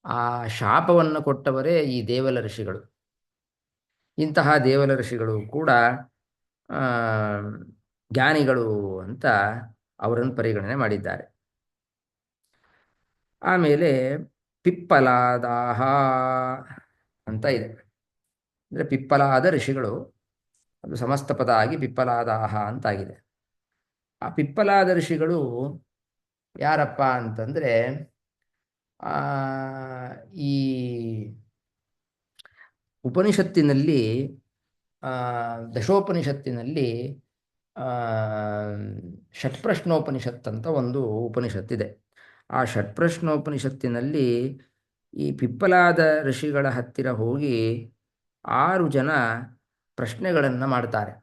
ಆ ಶಾಪವನ್ನು ಕೊಟ್ಟವರೇ ಈ ದೇವಲ ಋಷಿಗಳು. ಇಂತಹ ದೇವಲ ಋಷಿಗಳು ಕೂಡ ಜ್ಞಾನಿಗಳು ಅಂತ ಅವರನ್ನು ಪರಿಗಣನೆ ಮಾಡಿದ್ದಾರೆ. ಆಮೇಲೆ ಪಿಪ್ಪಲಾದಾಹ ಅಂತ ಇದೆ. ಅಂದರೆ ಪಿಪ್ಪಲಾದ ಋಷಿಗಳು, ಅದು ಸಮಸ್ತ ಪದ ಆಗಿ ಪಿಪ್ಪಲಾದಾಹ ಅಂತಾಗಿದೆ. ಆ ಪಿಪ್ಪಲಾದ ಋಷಿಗಳು ಯಾರಪ್ಪ ಅಂತಂದರೆ, ಈ ಉಪನಿಷತ್ತಿನಲ್ಲಿ, ದಶೋಪನಿಷತ್ತಿನಲ್ಲಿ ಷಟ್ಪ್ರಶ್ನೋಪನಿಷತ್ ಅಂತ ಒಂದು ಉಪನಿಷತ್ತಿದೆ. ಆ ಷಟ್ಪ್ರಶ್ನೋಪನಿಷತ್ತಿನಲ್ಲಿ ಈ ಪಿಪ್ಪಲಾದ ಋಷಿಗಳ ಹತ್ತಿರ ಹೋಗಿ 6 ಜನ ಪ್ರಶ್ನೆಗಳನ್ನು ಮಾಡ್ತಾರೆ.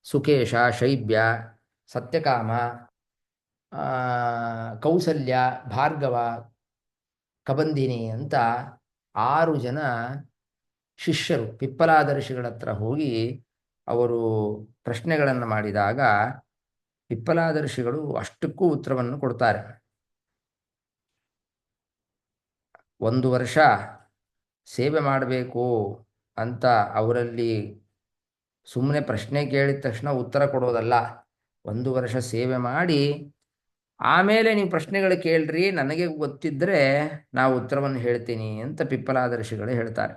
ಸುಕೇಶ, ಶೈಬ್ಯ, ಸತ್ಯಕಾಮ, ಕೌಸಲ್ಯ, ಭಾರ್ಗವ, ಕಬಂಧಿನಿ ಅಂತ 6 ಜನ ಶಿಷ್ಯರು ಪಿಪ್ಪಲಾದ ಋಷಿಗಳ ಹತ್ರ ಹೋಗಿ ಅವರು ಪ್ರಶ್ನೆಗಳನ್ನು ಮಾಡಿದಾಗ ಪಿಪ್ಪಲಾದ ಋಷಿಗಳು ಅಷ್ಟಕ್ಕೂ ಉತ್ತರವನ್ನು ಕೊಡ್ತಾರೆ. 1 ವರ್ಷ ಸೇವೆ ಮಾಡಬೇಕು ಅಂತ ಅವರಲ್ಲಿ ಸುಮ್ಮನೆ ಪ್ರಶ್ನೆ ಕೇಳಿದ ತಕ್ಷಣ ಉತ್ತರ ಕೊಡೋದಲ್ಲ. 1 ವರ್ಷ ಸೇವೆ ಮಾಡಿ ಆಮೇಲೆ ನೀವು ಪ್ರಶ್ನೆಗಳು ಕೇಳ್ರಿ, ನನಗೆ ಗೊತ್ತಿದ್ದರೆ ನಾವು ಉತ್ತರವನ್ನು ಹೇಳ್ತೀನಿ ಅಂತ ಪಿಪ್ಪಲಾದ ಋಷಿಗಳು ಹೇಳ್ತಾರೆ.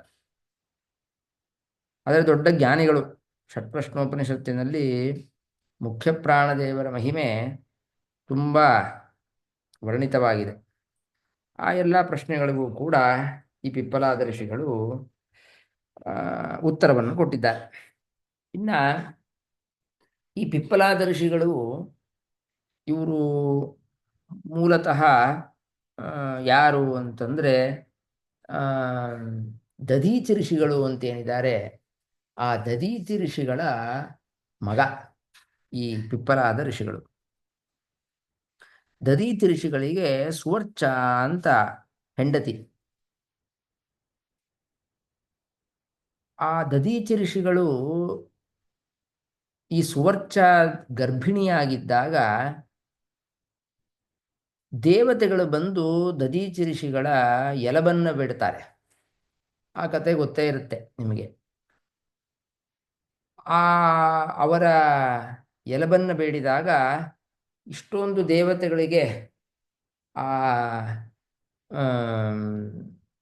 ಆದರೆ ದೊಡ್ಡ ಜ್ಞಾನಿಗಳು. ಷಟ್ಪ್ರಶ್ನೋಪನಿಷತ್ತಿನಲ್ಲಿ ಮುಖ್ಯ ಪ್ರಾಣದೇವರ ಮಹಿಮೆ ತುಂಬ ವರ್ಣಿತವಾಗಿದೆ. ಆ ಎಲ್ಲ ಪ್ರಶ್ನೆಗಳಿಗೂ ಕೂಡ ಈ ಪಿಪ್ಪಲಾದ ಋಷಿಗಳು ಉತ್ತರವನ್ನು ಕೊಟ್ಟಿದ್ದಾರೆ. ಇನ್ನು ಈ ಪಿಪ್ಪಲಾದ ಋಷಿಗಳು ಇವರು ಮೂಲತಃ ಯಾರು ಅಂತಂದರೆ ದಧೀಚಿ ಋಷಿಗಳು ಅಂತೇನಿದ್ದಾರೆ, ಆ ದಧೀಚಿ ಋಷಿಗಳ ಮಗ ಈ ಪಿಪ್ಪಲಾದ ಋಷಿಗಳು. ದಧೀಚಿ ಋಷಿಗಳಿಗೆ ಸುವರ್ಚ ಅಂತ ಹೆಂಡತಿ. ಆ ದಧೀಚಿ ಋಷಿಗಳು ಈ ಸುವರ್ಚ ಗರ್ಭಿಣಿಯಾಗಿದ್ದಾಗ ದೇವತೆಗಳು ಬಂದು ದಧೀಚಿ ಋಷಿಗಳ ಎಲಬನ್ನು ಬಿಡ್ತಾರೆ. ಆ ಕತೆ ಗೊತ್ತೇ ಇರುತ್ತೆ ನಿಮಗೆ. ಆ ಅವರ ಎಲಬನ್ನು ಬೇಡಿದಾಗ ಇಷ್ಟೊಂದು ದೇವತೆಗಳಿಗೆ ಆ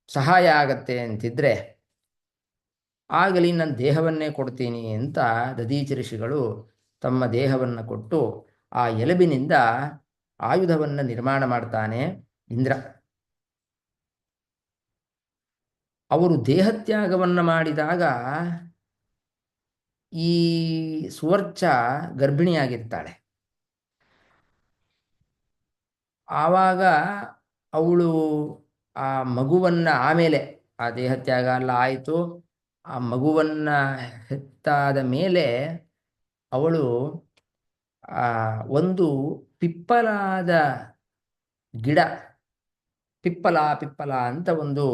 ಸಹಾಯ ಆಗತ್ತೆ ಅಂತಿದ್ರೆ ಆಗಲಿ ನನ್ನ ದೇಹವನ್ನೇ ಕೊಡ್ತೀನಿ ಅಂತ ದಧೀಚಿ ಋಷಿಗಳು ತಮ್ಮ ದೇಹವನ್ನು ಕೊಟ್ಟು ಆ ಎಲುಬಿನಿಂದ ಆಯುಧವನ್ನು ನಿರ್ಮಾಣ ಮಾಡ್ತಾನೆ ಇಂದ್ರ. ಅವರು ದೇಹತ್ಯಾಗವನ್ನು ಮಾಡಿದಾಗ ಈ ಸುವರ್ಚ ಗರ್ಭಿಣಿಯಾಗಿರ್ತಾಳೆ. ಆವಾಗ ಅವಳು ಆ ಮಗುವನ್ನು ಆಮೇಲೆ ಆ ದೇಹತ್ಯಾಗ ಎಲ್ಲ ಆಯಿತು. ಆ ಮಗುವನ್ನು ಹೆತ್ತಾದ ಮೇಲೆ ಅವಳು ಒಂದು ಪಿಪ್ಪಲಾದ ಗಿಡ, ಪಿಪ್ಪಲ ಅಂತ ಒಂದು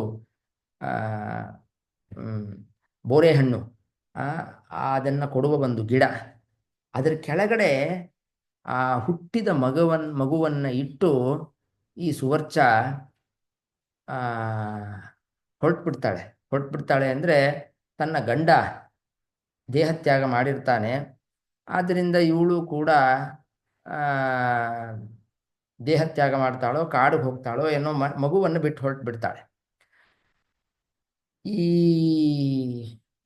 ಬೋರೆಹಣ್ಣು, ಅದನ್ನು ಕೊಡುವ ಒಂದು ಗಿಡ, ಅದರ ಕೆಳಗಡೆ ಆ ಹುಟ್ಟಿದ ಮಗುವನ್ನು ಇಟ್ಟು ಈ ಸುವರ್ಚ ಹೊರಟ್ಬಿಡ್ತಾಳೆ. ಅಂದರೆ ತನ್ನ ಗಂಡ ದೇಹತ್ಯಾಗ ಮಾಡಿರ್ತಾನೆ, ಆದ್ದರಿಂದ ಇವಳು ಕೂಡ ದೇಹತ್ಯಾಗ ಮಾಡ್ತಾಳೋ ಕಾಡಿಗೆ ಹೋಗ್ತಾಳೋ ಏನೋ ಮಗುವನ್ನು ಬಿಟ್ಟು ಹೊರಟ್ಬಿಡ್ತಾಳೆ. ಈ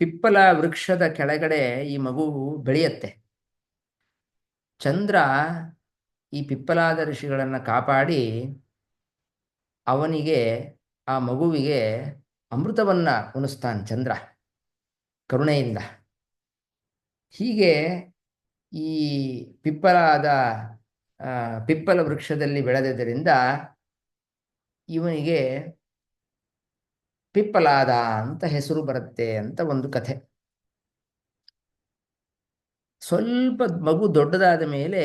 ಪಿಪ್ಪಲ ವೃಕ್ಷದ ಕೆಳಗಡೆ ಈ ಮಗು ಬೆಳೆಯುತ್ತೆ. ಚಂದ್ರ ಈ ಪಿಪ್ಪಲಾದ ಋಷಿಗಳನ್ನು ಕಾಪಾಡಿ ಅವನಿಗೆ, ಆ ಮಗುವಿಗೆ ಅಮೃತವನ್ನು ಉಣಿಸ್ತಾನೆ ಚಂದ್ರ ಕರುಣೆಯಿಂದ. ಹೀಗೆ ಈ ಪಿಪ್ಪಲ ವೃಕ್ಷದಲ್ಲಿ ಬೆಳೆದಿದ್ದರಿಂದ ಇವನಿಗೆ ಪಿಪ್ಪಲಾದ ಅಂತ ಹೆಸರು ಬರುತ್ತೆ ಅಂತ ಒಂದು ಕಥೆ. ಸ್ವಲ್ಪ ಮಗು ದೊಡ್ಡದಾದ ಮೇಲೆ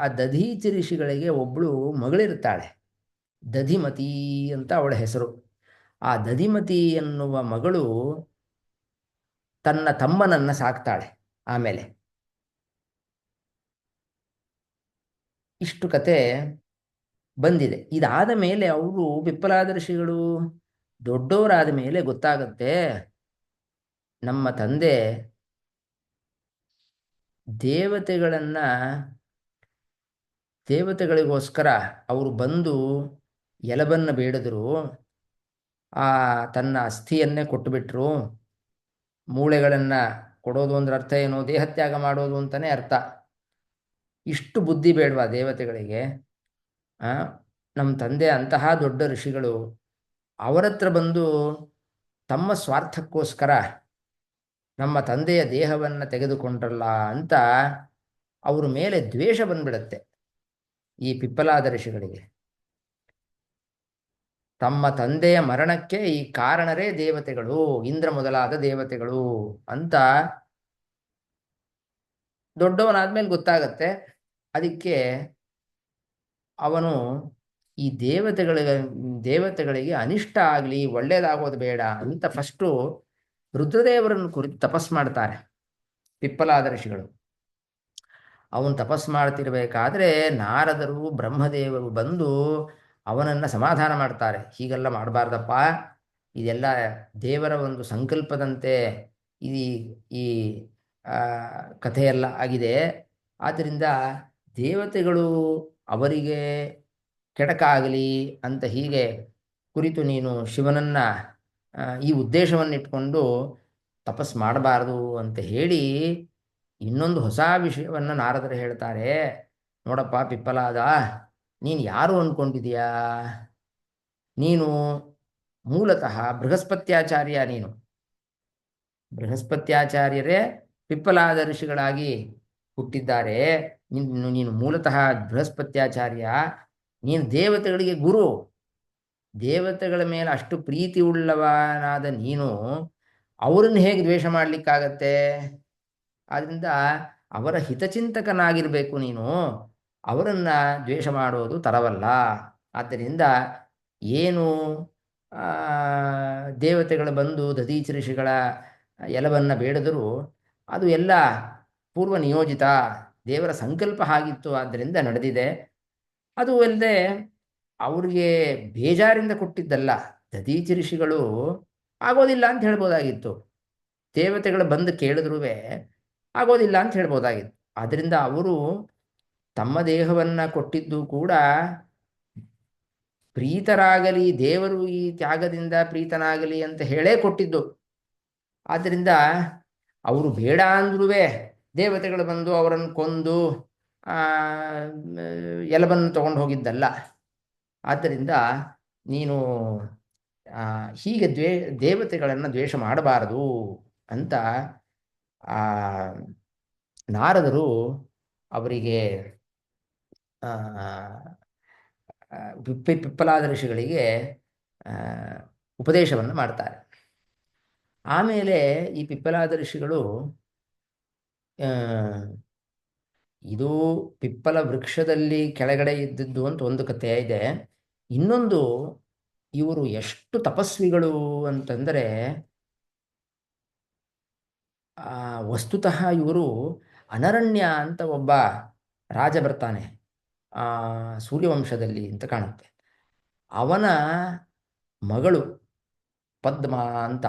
ಆ ದಧೀಚಿ ಋಷಿಗಳಿಗೆ ಒಬ್ಬಳು ಮಗಳಿರ್ತಾಳೆ, ದಧಿಮತಿ ಅಂತ ಅವಳ ಹೆಸರು. ಆ ದಧಿಮತಿ ಎನ್ನುವ ಮಗಳು ತನ್ನ ತಮ್ಮನನ್ನು ಸಾಕ್ತಾಳೆ. ಆಮೇಲೆ ಇಷ್ಟು ಕತೆ ಬಂದಿದೆ. ಇದಾದ ಮೇಲೆ ಅವರು ಪಿಪ್ಪಲಾದ ಋಷಿಗಳು ದೊಡ್ಡವರಾದ ಮೇಲೆ ಗೊತ್ತಾಗತ್ತೆ, ನಮ್ಮ ತಂದೆ ದೇವತೆಗಳಿಗೋಸ್ಕರ ಅವರು ಬಂದು ಎಲಬನ್ನು ಬೇಡಿದ್ರು, ತನ್ನ ಅಸ್ಥಿಯನ್ನೇ ಕೊಟ್ಟುಬಿಟ್ರು. ಮೂಳೆಗಳನ್ನು ಕೊಡೋದು ಅಂದ್ರೆ ಅರ್ಥ ಏನು? ದೇಹತ್ಯಾಗ ಮಾಡೋದು ಅಂತಲೇ ಅರ್ಥ. ಇಷ್ಟು ಬುದ್ಧಿ ಬೇಡವಾ ದೇವತೆಗಳಿಗೆ? ನಮ್ಮ ತಂದೆ ಅಂತಹ ದೊಡ್ಡ ಋಷಿಗಳು ಅವರ ಹತ್ರ ಬಂದು ತಮ್ಮ ಸ್ವಾರ್ಥಕ್ಕೋಸ್ಕರ ನಮ್ಮ ತಂದೆಯ ದೇಹವನ್ನು ತೆಗೆದುಕೊಂಡ್ರಲ್ಲ ಅಂತ ಅವ್ರ ಮೇಲೆ ದ್ವೇಷ ಬಂದ್ಬಿಡತ್ತೆ ಈ ಪಿಪ್ಪಲಾದ ಋಷಿಗಳಿಗೆ. ತಮ್ಮ ತಂದೆಯ ಮರಣಕ್ಕೆ ಈ ಕಾರಣರೇ ದೇವತೆಗಳು, ಇಂದ್ರ ಮೊದಲಾದ ದೇವತೆಗಳು ಅಂತ ದೊಡ್ಡವನಾದ್ಮೇಲೆ ಗೊತ್ತಾಗತ್ತೆ. ಅದಕ್ಕೆ ಅವನು ಈ ದೇವತೆಗಳಿಗೆ ಅನಿಷ್ಟ ಆಗಲಿ, ಒಳ್ಳೇದಾಗೋದು ಬೇಡ ಅಂತ ಫಸ್ಟು ರುದ್ರದೇವರನ್ನು ಕುರಿತು ತಪಸ್ ಮಾಡ್ತಾರೆ ಪಿಪ್ಪಲಾದ ಋಷಿಗಳು. ಅವನು ತಪಸ್ ಮಾಡ್ತಿರ್ಬೇಕಾದ್ರೆ ನಾರದರು ಬ್ರಹ್ಮದೇವರು ಬಂದು ಅವನನ್ನು ಸಮಾಧಾನ ಮಾಡ್ತಾರೆ. ಹೀಗೆಲ್ಲ ಮಾಡಬಾರ್ದಪ್ಪ, ಇದೆಲ್ಲ ದೇವರ ಒಂದು ಸಂಕಲ್ಪದಂತೆ ಈ ಕಥೆಯೆಲ್ಲ ಆಗಿದೆ. ಆದ್ದರಿಂದ ದೇವತೆಗಳು ಅವರಿಗೆ ಕೆಡಕಾಗಲಿ ಅಂತ ಹೀಗೆ ಕುರಿತು ನೀನು ಶಿವನನ್ನು ಈ ಉದ್ದೇಶವನ್ನಿಟ್ಕೊಂಡು ತಪಸ್ ಮಾಡಬಾರ್ದು ಅಂತ ಹೇಳಿ ಇನ್ನೊಂದು ಹೊಸ ವಿಷಯವನ್ನು ನಾರದರು ಹೇಳ್ತಾರೆ. ನೋಡಪ್ಪ ಪಿಪ್ಪಲಾದ, ನೀನು ಯಾರು ಅಂದ್ಕೊಂಡಿದೀಯಾ? ನೀನು ಮೂಲತಃ ಬೃಹಸ್ಪತ್ಯಾಚಾರ್ಯ. ನೀನು ಬೃಹಸ್ಪತ್ಯಾಚಾರ್ಯರೇ ಪಿಪ್ಪಲಾದ ಋಷಿಗಳಾಗಿ ಹುಟ್ಟಿದ್ದಾರೆ. ನೀನು ಮೂಲತಃ ಬೃಹಸ್ಪತ್ಯಾಚಾರ್ಯ, ನೀನು ದೇವತೆಗಳಿಗೆ ಗುರು. ದೇವತೆಗಳ ಮೇಲೆ ಅಷ್ಟು ಪ್ರೀತಿ ಉಳ್ಳವನಾದ ನೀನು ಅವರನ್ನು ಹೇಗೆ ದ್ವೇಷ ಮಾಡಲಿಕ್ಕಾಗತ್ತೆ? ಆದ್ದರಿಂದ ಅವರ ಹಿತಚಿಂತಕನಾಗಿರಬೇಕು ನೀನು. ಅವರನ್ನ ದ್ವೇಷ ಮಾಡೋದು ತರವಲ್ಲ. ಆದ್ದರಿಂದ ಏನು ಆ, ದೇವತೆಗಳು ಬಂದು ದಧೀಚಿ ಋಷಿಗಳ ಎಲವನ್ನು ಬೇಡಿದರೂ ಅದು ಎಲ್ಲ ಪೂರ್ವ ನಿಯೋಜಿತ, ದೇವರ ಸಂಕಲ್ಪ ಆಗಿತ್ತು, ಆದ್ದರಿಂದ ನಡೆದಿದೆ. ಅದು ಅಲ್ಲದೆ ಅವ್ರಿಗೆ ಬೇಜಾರಿಂದ ಕೊಟ್ಟಿದ್ದಲ್ಲ. ದಧೀಚಿ ಋಷಿಗಳು ಆಗೋದಿಲ್ಲ ಅಂತ ಹೇಳ್ಬೋದಾಗಿತ್ತು. ದೇವತೆಗಳು ಬಂದು ಕೇಳಿದ್ರೂ ಆಗೋದಿಲ್ಲ ಅಂತ ಹೇಳ್ಬೋದಾಗಿತ್ತು. ಆದ್ದರಿಂದ ಅವರು ತಮ್ಮ ದೇಹವನ್ನು ಕೊಟ್ಟಿದ್ದು ಕೂಡ ಪ್ರೀತರಾಗಲಿ, ದೇವರು ಈ ತ್ಯಾಗದಿಂದ ಪ್ರೀತನಾಗಲಿ ಅಂತ ಹೇಳೇ ಕೊಟ್ಟಿದ್ದು. ಆದ್ದರಿಂದ ಅವರು ಬೇಡ ಅಂದ್ರೂ ದೇವತೆಗಳು ಬಂದು ಅವರನ್ನು ಕೊಂದು ಎಲವನ್ನು ತಗೊಂಡು ಹೋಗಿದ್ದಲ್ಲ. ಆದ್ದರಿಂದ ನೀನು ಹೀಗೆ ದೇವತೆಗಳನ್ನು ದ್ವೇಷ ಮಾಡಬಾರದು ಅಂತ ನಾರದರು ಅವರಿಗೆ ಪಿಪ್ಪಲಾದ ಋಷಿಗಳಿಗೆ ಉಪದೇಶವನ್ನು ಮಾಡ್ತಾರೆ. ಆಮೇಲೆ ಈ ಪಿಪ್ಪಲಾದ ಋಷಿಗಳು ಇದು ಪಿಪ್ಪಲ ವೃಕ್ಷದಲ್ಲಿ ಕೆಳಗಡೆ ಇದ್ದದ್ದು ಅಂತ ಒಂದು ಕಥೆ ಇದೆ. ಇನ್ನೊಂದು, ಇವರು ಎಷ್ಟು ತಪಸ್ವಿಗಳು ಅಂತಂದರೆ ವಸ್ತುತಃ ಇವರು ಅನರಣ್ಯ ಅಂತ ಒಬ್ಬ ರಾಜ ಬರ್ತಾನೆ ಸೂರ್ಯವಂಶದಲ್ಲಿ ಅಂತ ಕಾಣುತ್ತೆ. ಅವನ ಮಗಳು ಪದ್ಮ ಅಂತ,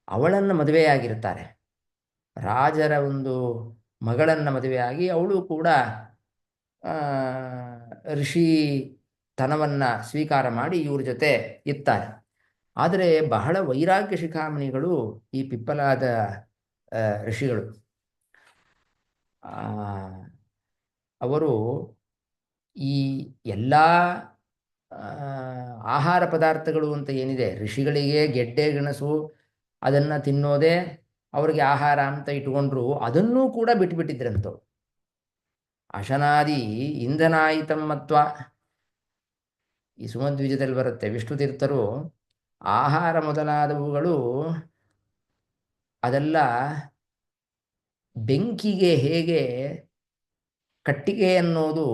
ಅವಳನ್ನು ಮದುವೆಯಾಗಿರ್ತಾರೆ. ರಾಜರ ಒಂದು ಮಗಳನ್ನು ಮದುವೆಯಾಗಿ ಅವಳು ಕೂಡ ಋಷಿ ತನವನ್ನು ಸ್ವೀಕಾರ ಮಾಡಿ ಇವ್ರ ಜೊತೆ ಇರ್ತಾರೆ. ಆದರೆ ಬಹಳ ವೈರಾಗ್ಯ ಶಿಖಾಮಣಿಗಳು ಈ ಪಿಪ್ಪಲಾದ ಋಷಿಗಳು. ಅವರು ಈ ಎಲ್ಲ ಆಹಾರ ಪದಾರ್ಥಗಳು ಅಂತ ಏನಿದೆ, ಋಷಿಗಳಿಗೆ ಗೆಡ್ಡೆ ಗೆಣಸು ಅದನ್ನು ತಿನ್ನೋದೇ ಅವ್ರಿಗೆ ಆಹಾರ ಅಂತ ಇಟ್ಕೊಂಡ್ರು, ಅದನ್ನೂ ಕೂಡ ಬಿಟ್ಟುಬಿಟ್ಟಿದ್ರಂತು. ಅಶನಾದಿ ಇಂಧನಾಯಿತಮ್ಮತ್ವ ಈ ಸುಮಧ್ವಿಜಯದಲ್ಲಿ ಬರುತ್ತೆ. ವಿಷ್ಣು ತೀರ್ಥರು ಆಹಾರ ಮೊದಲಾದವುಗಳು ಅದೆಲ್ಲ ಬೆಂಕಿಗೆ ಹೇಗೆ ಕಟ್ಟಿಗೆ ಅನ್ನೋದು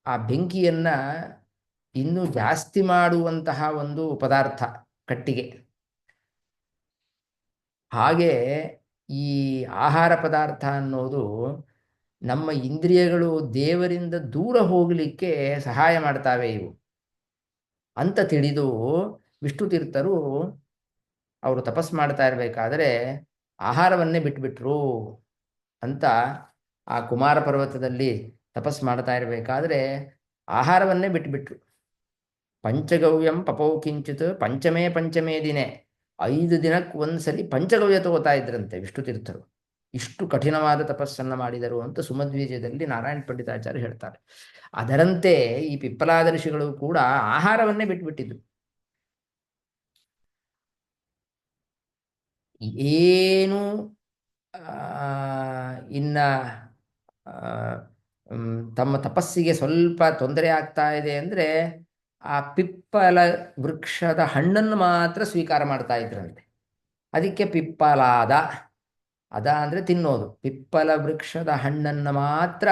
ಆ ಬೆಂಕಿಯನ್ನು ಇನ್ನೂ ಜಾಸ್ತಿ ಮಾಡುವಂತಹ ಒಂದು ಪದಾರ್ಥ ಕಟ್ಟಿಗೆ, ಹಾಗೆ ಈ ಆಹಾರ ಪದಾರ್ಥ ಅನ್ನೋದು ನಮ್ಮ ಇಂದ್ರಿಯಗಳು ದೇವರಿಂದ ದೂರ ಹೋಗಲಿಕ್ಕೆ ಸಹಾಯ ಮಾಡ್ತಾವೆ ಇವು ಅಂತ ತಿಳಿದು ವಿಷ್ಣು ತೀರ್ಥರು ಅವರು ತಪಸ್ ಮಾಡ್ತಾ ಇರಬೇಕಾದ್ರೆ ಆಹಾರವನ್ನೇ ಬಿಟ್ಬಿಟ್ರು ಅಂತ. ಆ ಕುಮಾರ ಪರ್ವತದಲ್ಲಿ ತಪಸ್ ಮಾಡ್ತಾ ಇರಬೇಕಾದ್ರೆ ಆಹಾರವನ್ನೇ ಬಿಟ್ಬಿಟ್ರು. ಪಂಚಗವ್ಯಂ ಪಪೌ ಕಿಂಚಿತ್ ಪಂಚಮೇ ದಿನೇ, 5 ದಿನಕ್ಕೆ ಒಂದ್ಸಲಿ ಪಂಚಗವ್ಯ ತಗೋತಾ ಇದ್ರಂತೆ ವಿಷ್ಣು ತೀರ್ಥರು. ಇಷ್ಟು ಕಠಿಣವಾದ ತಪಸ್ಸನ್ನು ಮಾಡಿದರು ಅಂತ ಸುಮಧ್ವಿಜಯದಲ್ಲಿ ನಾರಾಯಣ ಪಂಡಿತಾಚಾರ್ಯ ಹೇಳ್ತಾರೆ. ಅದರಂತೆ ಈ ಪಿಪ್ಪಲಾದ ಋಷಿಗಳು ಕೂಡ ಆಹಾರವನ್ನೇ ಬಿಟ್ಬಿಟ್ಟಿದ್ರು. ಏನು ಇನ್ನ ತಮ್ಮ ತಪಸ್ಸಿಗೆ ಸ್ವಲ್ಪ ತೊಂದರೆ ಆಗ್ತಾ ಇದೆ ಅಂದರೆ ಆ ಪಿಪ್ಪಲ ವೃಕ್ಷದ ಹಣ್ಣನ್ನು ಮಾತ್ರ ಸ್ವೀಕಾರ ಮಾಡ್ತಾ ಇದ್ರಂತೆ. ಅದಕ್ಕೆ ಪಿಪ್ಪಲಾದ, ಅದ ಅಂದರೆ ತಿನ್ನೋದು. ಪಿಪ್ಪಲ ವೃಕ್ಷದ ಹಣ್ಣನ್ನು ಮಾತ್ರ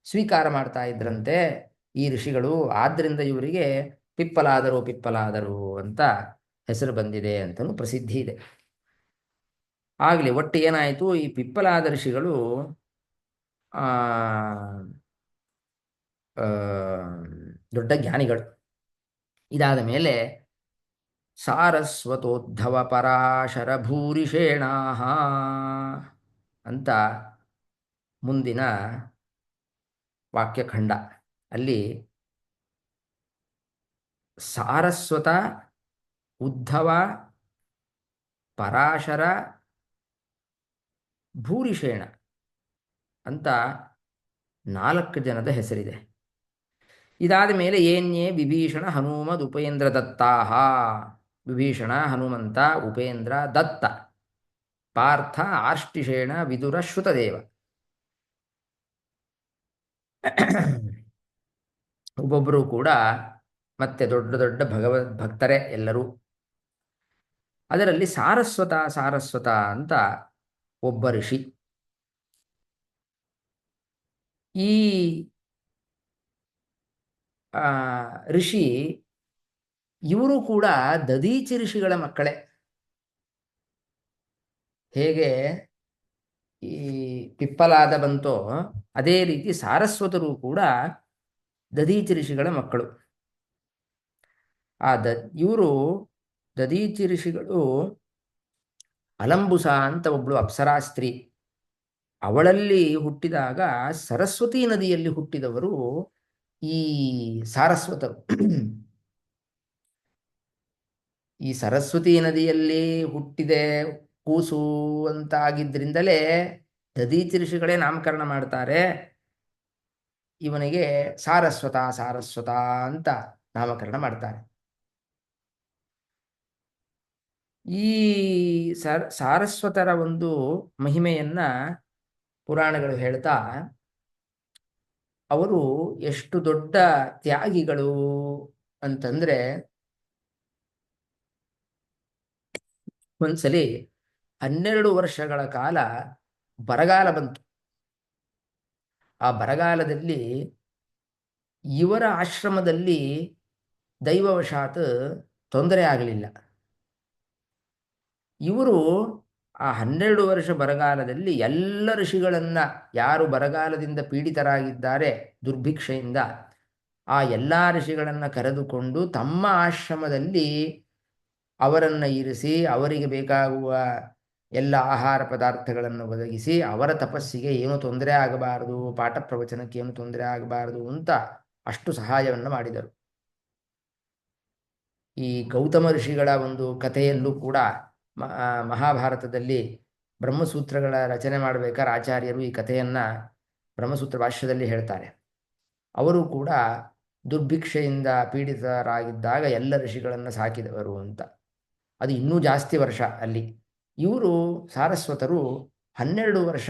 ಸ್ವೀಕಾರ ಮಾಡ್ತಾ ಇದ್ರಂತೆ ಈ ಋಷಿಗಳು. ಆದ್ದರಿಂದ ಇವರಿಗೆ ಪಿಪ್ಪಲಾದರು ಅಂತ ಹೆಸರು ಬಂದಿದೆ ಅಂತಲೂ ಪ್ರಸಿದ್ಧಿ ಇದೆ. ಆಗಲಿ, ಒಟ್ಟು ಏನಾಯಿತು, ಈ ಪಿಪ್ಪಲಾದ ಋಷಿಗಳು ದೊಡ್ಡ ಜ್ಞಾನಿಗಳು. ಇದಾದ ಮೇಲೆ ಸಾರಸ್ವತೋದ್ಧವ ಪರಾಶರ ಭೂರಿಷೇಣಾಹ ಅಂತ ಮುಂದಿನ ವಾಕ್ಯಖಂಡ. ಅಲ್ಲಿ ಸಾರಸ್ವತ, ಉದ್ಧವ, ಪರಾಶರ, ಭೂರಿಷೇಣ ಅಂತ 4 ಜನದ ಹೆಸರಿದೆ. ಇದಾದ ಮೇಲೆ ಏನ್ಯೇ ವಿಭೀಷಣ ಹನುಮದ್ ಉಪೇಂದ್ರ ದತ್ತಾಹ, ವಿಭೀಷಣ, ಹನುಮಂತ, ಉಪೇಂದ್ರ, ದತ್ತ, ಪಾರ್ಥ ಆರ್ಷ್ಟಿಷೇಣ ವಿದುರ ಶ್ರುತದೇವ. ಒಬ್ಬೊಬ್ಬರು ಕೂಡ ಮತ್ತೆ ದೊಡ್ಡ ದೊಡ್ಡ ಭಗವದ್ ಭಕ್ತರೇ ಎಲ್ಲರೂ. ಅದರಲ್ಲಿ ಸಾರಸ್ವತ ಸಾರಸ್ವತ ಅಂತ ಒಬ್ಬ ಋಷಿ. ಈ ಋಷಿ ಇವರು ಕೂಡ ದದೀಚಿ ಋಷಿಗಳ ಮಕ್ಕಳೇ. ಹೇಗೆ ಈ ಪಿಪ್ಪಲಾದ ಬಂತೋ ಅದೇ ರೀತಿ ಸಾರಸ್ವತರು ಕೂಡ ದದೀಚಿ ಋಷಿಗಳ ಮಕ್ಕಳು. ಇವರು ದದೀಚಿ ಋಷಿಗಳು ಅಲಂಬುಸ ಅಂತ ಒಬ್ಳು ಅಪ್ಸರಾ ಸ್ತ್ರೀ, ಅವಳಲ್ಲಿ ಹುಟ್ಟಿದಾಗ ಸರಸ್ವತಿ ನದಿಯಲ್ಲಿ ಹುಟ್ಟಿದವರು ಈ ಸಾರಸ್ವತರು. ಈ ಸರಸ್ವತಿ ನದಿಯಲ್ಲಿ ಹುಟ್ಟಿದೆ ಕೂಸು ಅಂತ ಆಗಿದ್ರಿಂದಲೇ ದದೀಚಿ ಋಷಿಗಳೇ ನಾಮಕರಣ ಮಾಡ್ತಾರೆ. ಇವನಿಗೆ ಸಾರಸ್ವತ ಸಾರಸ್ವತ ಅಂತ ನಾಮಕರಣ ಮಾಡ್ತಾರೆ. ಈ ಸಾರಸ್ವತರ ಒಂದು ಮಹಿಮೆಯನ್ನ ಪುರಾಣಗಳು ಹೇಳ್ತಾ, ಅವರು ಎಷ್ಟು ದೊಡ್ಡ ತ್ಯಾಗಿಗಳು ಅಂತಂದ್ರೆ, ಒಂದ್ಸಲಿ 12 ವರ್ಷಗಳ ಕಾಲ ಬರಗಾಲ ಬಂತು. ಆ ಬರಗಾಲದಲ್ಲಿ ಇವರ ಆಶ್ರಮದಲ್ಲಿ ದೈವವಶಾತ್ ತೊಂದರೆ ಆಗಲಿಲ್ಲ. ಇವರು ಆ 12 ವರ್ಷ ಬರಗಾಲದಲ್ಲಿ ಎಲ್ಲ ಋಷಿಗಳನ್ನ, ಯಾರು ಬರಗಾಲದಿಂದ ಪೀಡಿತರಾಗಿದ್ದಾರೆ ದುರ್ಭಿಕ್ಷೆಯಿಂದ, ಆ ಎಲ್ಲ ಋಷಿಗಳನ್ನು ಕರೆದುಕೊಂಡು ತಮ್ಮ ಆಶ್ರಮದಲ್ಲಿ ಅವರನ್ನು ಇರಿಸಿ ಅವರಿಗೆ ಬೇಕಾಗುವ ಎಲ್ಲ ಆಹಾರ ಪದಾರ್ಥಗಳನ್ನು ಒದಗಿಸಿ, ಅವರ ತಪಸ್ಸಿಗೆ ಏನು ತೊಂದರೆ ಆಗಬಾರದು, ಪಾಠ ಪ್ರವಚನಕ್ಕೆ ಏನು ತೊಂದರೆ ಆಗಬಾರದು ಅಂತ ಅಷ್ಟು ಸಹಾಯವನ್ನು ಮಾಡಿದರು. ಈ ಗೌತಮ ಋಷಿಗಳ ಒಂದು ಕಥೆಯಲ್ಲೂ ಕೂಡ ಮಹಾಭಾರತದಲ್ಲಿ ಬ್ರಹ್ಮಸೂತ್ರಗಳ ರಚನೆ ಮಾಡಬೇಕಾದ್ರೆ ಆಚಾರ್ಯರು ಈ ಕಥೆಯನ್ನು ಬ್ರಹ್ಮಸೂತ್ರ ಭಾಷ್ಯದಲ್ಲಿ ಹೇಳ್ತಾರೆ. ಅವರು ಕೂಡ ದುರ್ಭಿಕ್ಷೆಯಿಂದ ಪೀಡಿತರಾಗಿದ್ದಾಗ ಎಲ್ಲ ಋಷಿಗಳನ್ನು ಸಾಕಿದವರು ಅಂತ. ಅದು ಇನ್ನೂ ಜಾಸ್ತಿ ವರ್ಷ ಅಲ್ಲಿ. ಇವರು ಸಾರಸ್ವತರು 12 ವರ್ಷ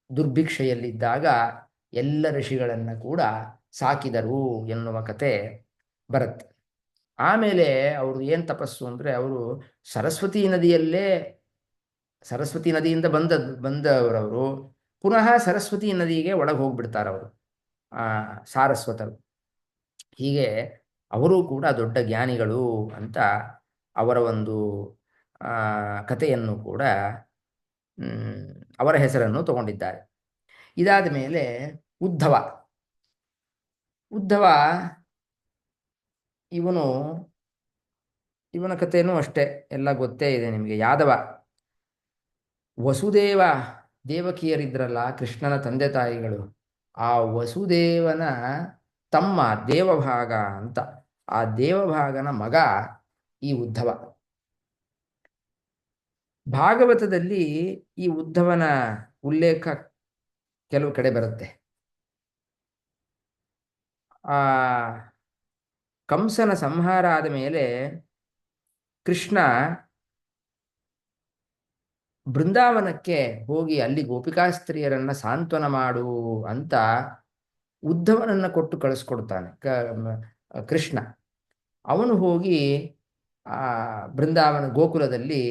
ದುರ್ಭಿಕ್ಷೆಯಲ್ಲಿದ್ದಾಗ ಎಲ್ಲ ಋಷಿಗಳನ್ನು ಕೂಡ ಸಾಕಿದರು ಎನ್ನುವ ಕತೆ ಬರುತ್ತೆ. ಆಮೇಲೆ ಅವರು ಏನು ತಪಸ್ಸು ಅಂದರೆ, ಅವರು ಸರಸ್ವತಿ ನದಿಯಿಂದ ಬಂದವರವರು ಪುನಃ ಸರಸ್ವತಿ ನದಿಗೆ ಒಳಗೆ ಹೋಗ್ಬಿಡ್ತಾರೆ ಅವರು ಸಾರಸ್ವತರು. ಹೀಗೆ ಅವರು ಕೂಡ ದೊಡ್ಡ ಜ್ಞಾನಿಗಳು ಅಂತ ಅವರ ಒಂದು ಕಥೆಯನ್ನು ಕೂಡ ಅವರ ಹೆಸರನ್ನು ತಗೊಂಡಿದ್ದಾರೆ. ಇದಾದ ಮೇಲೆ ಉದ್ಧವ ಇವನ ಕಥೆಯೂ ಅಷ್ಟೇ ಎಲ್ಲ ಗೊತ್ತೇ ಇದೆ ನಿಮಗೆ. ಯಾದವ ವಸುದೇವ ದೇವಕಿಯರಿದ್ರಲ್ಲ, ಕೃಷ್ಣನ ತಂದೆ ತಾಯಿಗಳು, ಆ ವಸುದೇವನ ತಮ್ಮ ದೇವಭಾಗ ಅಂತ, ಆ ದೇವಭಾಗನ ಮಗ ಈ ಉದ್ಧವ. ಭಾಗವತದಲ್ಲಿ ಈ ಉದ್ಧವನ ಉಲ್ಲೇಖ ಕೆಲವು ಕಡೆ ಬರುತ್ತೆ. ಆ ಕಂಸನ ಸಂಹಾರ ಆದ ಮೇಲೆ ಕೃಷ್ಣ ಬೃಂದಾವನಕ್ಕೆ ಹೋಗಿ ಅಲ್ಲಿ ಗೋಪಿಕಾಸ್ತ್ರೀಯರನ್ನ ಸಾಂತ್ವನ ಮಾಡು ಅಂತ ಉದ್ಧವನನ್ನ ಕೊಟ್ಟು ಕಳಿಸ್ಕೊಡ್ತಾನೆ ಕೃಷ್ಣ. ಅವನು ಹೋಗಿ ಆ ಬೃಂದಾವನ ಗೋಕುಲದಲ್ಲಿ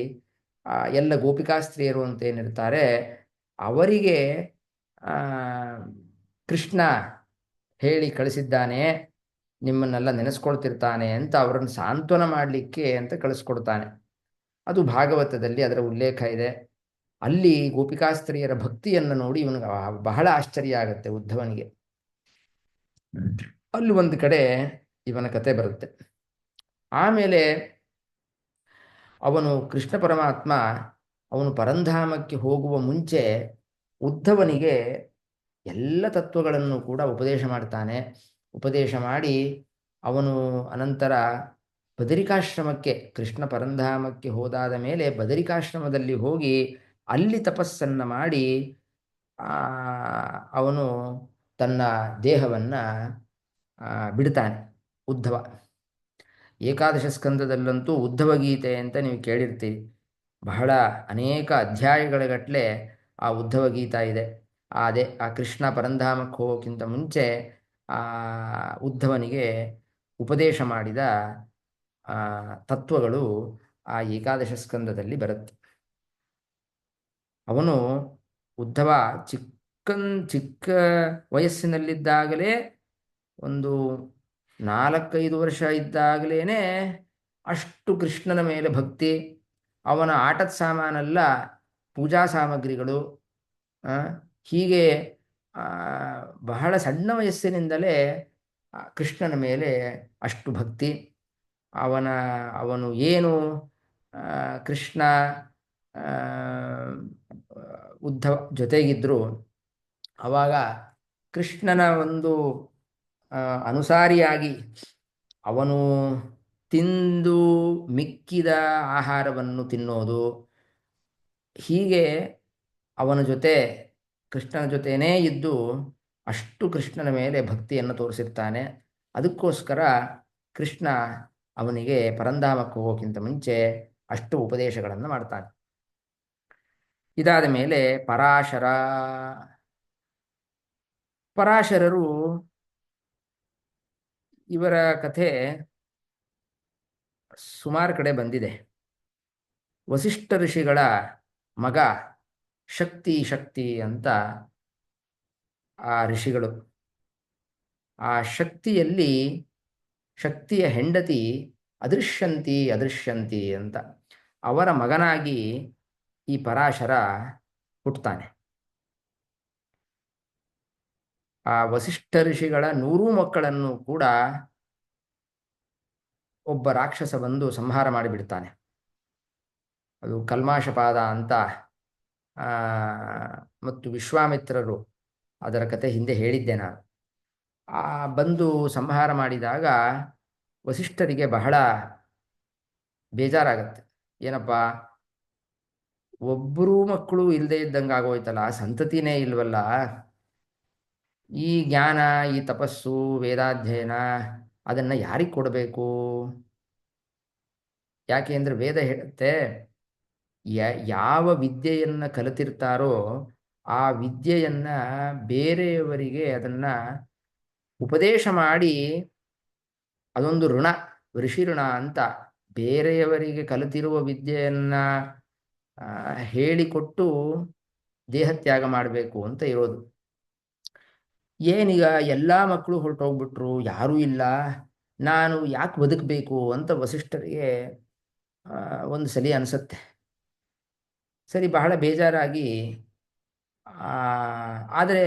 ಎಲ್ಲ ಗೋಪಿಕಾಸ್ತ್ರೀಯರು ಅಂತ ಏನಿರ್ತಾರೆ ಅವರಿಗೆ ಕೃಷ್ಣ ಹೇಳಿ ಕಳಿಸಿದ್ದಾನೆ, ನಿಮ್ಮನ್ನೆಲ್ಲ ನೆನೆಸ್ಕೊಳ್ತಿರ್ತಾನೆ ಅಂತ ಅವರನ್ನು ಸಾಂತ್ವನ ಮಾಡಲಿಕ್ಕೆ ಅಂತ ಕಳಿಸ್ಕೊಡ್ತಾನೆ. ಅದು ಭಾಗವತದಲ್ಲಿ ಅದರ ಉಲ್ಲೇಖ ಇದೆ. ಅಲ್ಲಿ ಗೋಪಿಕಾಸ್ತ್ರೀಯರ ಭಕ್ತಿಯನ್ನು ನೋಡಿ ಇವನಿಗೆ ಬಹಳ ಆಶ್ಚರ್ಯ ಆಗುತ್ತೆ ಉದ್ಧವನಿಗೆ. ಅಲ್ಲಿ ಒಂದು ಕಡೆ ಇವನ ಕತೆ ಬರುತ್ತೆ. ಆಮೇಲೆ ಅವನು ಕೃಷ್ಣ ಪರಮಾತ್ಮ ಅವನು ಪರಂಧಾಮಕ್ಕೆ ಹೋಗುವ ಮುಂಚೆ ಉದ್ಧವನಿಗೆ ಎಲ್ಲ ತತ್ವಗಳನ್ನು ಕೂಡ ಉಪದೇಶ ಮಾಡ್ತಾನೆ. ಉಪದೇಶ ಮಾಡಿ ಅವನು ಅನಂತರ ಬದರಿಕಾಶ್ರಮಕ್ಕೆ, ಕೃಷ್ಣ ಪರಂಧಾಮಕ್ಕೆ ಹೋದಾದ ಮೇಲೆ ಬದರಿಕಾಶ್ರಮದಲ್ಲಿ ಹೋಗಿ ಅಲ್ಲಿ ತಪಸ್ಸನ್ನು ಮಾಡಿ ಅವನು ತನ್ನ ದೇಹವನ್ನು ಬಿಡ್ತಾನೆ ಉದ್ಧವ. ಏಕಾದಶ ಸ್ಕಂದದಲ್ಲಂತೂ ಉದ್ಧವ ಗೀತೆ ಅಂತ ನೀವು ಕೇಳಿರ್ತೀರಿ. ಬಹಳ ಅನೇಕ ಅಧ್ಯಾಯಗಳ ಆ ಉದ್ಧವ ಗೀತಾ ಇದೆ. ಅದೇ ಆ ಕೃಷ್ಣ ಪರಂಧಾಮಕ್ಕೆ ಹೋಗೋಕ್ಕಿಂತ ಮುಂಚೆ ಆ ಉದ್ಧವನಿಗೆ ಉಪದೇಶ ಮಾಡಿದ ಆ ತತ್ವಗಳು ಆ ಏಕಾದಶ ಸ್ಕಂದದಲ್ಲಿ ಬರುತ್ತೆ. ಅವನು ಉದ್ಧವ ಚಿಕ್ಕ ವಯಸ್ಸಿನಲ್ಲಿದ್ದಾಗಲೇ ಒಂದು 4-5 ವರ್ಷ ಇದ್ದಾಗಲೇ ಅಷ್ಟು ಕೃಷ್ಣನ ಮೇಲೆ ಭಕ್ತಿ. ಅವನ ಆಟದ ಸಾಮಾನೆಲ್ಲ ಪೂಜಾ ಸಾಮಗ್ರಿಗಳು. ಹೀಗೆ ಬಹಳ ಸಣ್ಣ ವಯಸ್ಸಿನಿಂದಲೇ ಕೃಷ್ಣನ ಮೇಲೆ ಅಷ್ಟು ಭಕ್ತಿ. ಅವನು ಏನು ಕೃಷ್ಣ ಉದ್ಧವ ಜೊತೆಗಿದ್ರು ಆವಾಗ ಕೃಷ್ಣನ ಒಂದು ಅನುಸಾರಿಯಾಗಿ ಅವನು ತಿಂದು ಮಿಕ್ಕಿದ ಆಹಾರವನ್ನು ತಿನ್ನೋದು, ಹೀಗೆ ಅವನ ಜೊತೆ ಕೃಷ್ಣನ ಜೊತೆನೇ ಇದ್ದು ಅಷ್ಟು ಕೃಷ್ಣನ ಮೇಲೆ ಭಕ್ತಿಯನ್ನು ತೋರಿಸಿರ್ತಾನೆ. ಅದಕ್ಕೋಸ್ಕರ ಕೃಷ್ಣ ಅವನಿಗೆ ಪರಂಧಾಮಕ್ಕೆ ಹೋಗೋಕ್ಕಿಂತ ಮುಂಚೆ ಅಷ್ಟು ಉಪದೇಶಗಳನ್ನು ಮಾಡ್ತಾನೆ. ಇದಾದ ಮೇಲೆ ಪರಾಶರರು ಇವರ ಕಥೆ ಸುಮಾರು ಕಡೆ ಬಂದಿದೆ. ವಸಿಷ್ಠ ಋಷಿಗಳ ಮಗ ಶಕ್ತಿ ಅಂತ ಆ ಋಷಿಗಳು. ಆ ಶಕ್ತಿಯ ಹೆಂಡತಿ ಅದೃಶ್ಯಂತಿ ಅಂತ ಅವರ ಮಗನಾಗಿ ಈ ಪರಾಶರ ಹುಟ್ಟುತ್ತಾನೆ. ಆ ವಸಿಷ್ಠ ಋಷಿಗಳ 100 ಮಕ್ಕಳನ್ನು ಕೂಡ ಒಬ್ಬ ರಾಕ್ಷಸ ಬಂದು ಸಂಹಾರ ಮಾಡಿಬಿಡ್ತಾನೆ. ಅದು ಕಲ್ಮಾಶಪಾದ ಅಂತ ಮತ್ತು ವಿಶ್ವಾಮಿತ್ರರು ಅದರ ಕತೆ ಹಿಂದೆ ಹೇಳಿದ್ದೆ ನಾನು. ಬಂದು ಸಂಹಾರ ಮಾಡಿದಾಗ ವಸಿಷ್ಠರಿಗೆ ಬಹಳ ಬೇಜಾರಾಗತ್ತೆ. ಏನಪ್ಪ, ಒಬ್ಬರೂ ಮಕ್ಕಳು ಇಲ್ಲದೆ ಇದ್ದಂಗೆ ಆಗೋಯ್ತಲ್ಲ, ಸಂತತಿನೇ ಇಲ್ವಲ್ಲ, ಈ ಜ್ಞಾನ, ಈ ತಪಸ್ಸು, ವೇದಾಧ್ಯಯನ ಅದನ್ನು ಯಾರಿಗೆ ಕೊಡಬೇಕು? ಯಾಕೆ ಅಂದರೆ ವೇದ ಹೇಳುತ್ತೆ, ಯಾವ ವಿದ್ಯೆಯನ್ನು ಕಲಿತಿರ್ತಾರೋ ಆ ವಿದ್ಯೆಯನ್ನು ಬೇರೆಯವರಿಗೆ ಅದನ್ನು ಉಪದೇಶ ಮಾಡಿ, ಅದೊಂದು ಋಣ, ಋಷಿ ಋಣ ಅಂತ. ಬೇರೆಯವರಿಗೆ ಕಲಿತಿರುವ ವಿದ್ಯೆಯನ್ನು ಹೇಳಿಕೊಟ್ಟು ದೇಹತ್ಯಾಗ ಮಾಡಬೇಕು ಅಂತ ಇರೋದು. ಏನೀಗ ಎಲ್ಲ ಮಕ್ಕಳು ಹೊರಟೋಗ್ಬಿಟ್ರು, ಯಾರೂ ಇಲ್ಲ, ನಾನು ಯಾಕೆ ಬದುಕಬೇಕು ಅಂತ ವಸಿಷ್ಠರಿಗೆ ಒಂದು ಸಲ ಅನಿಸುತ್ತೆ. ಸರಿ, ಬಹಳ ಬೇಜಾರಾಗಿ ಆದರೆ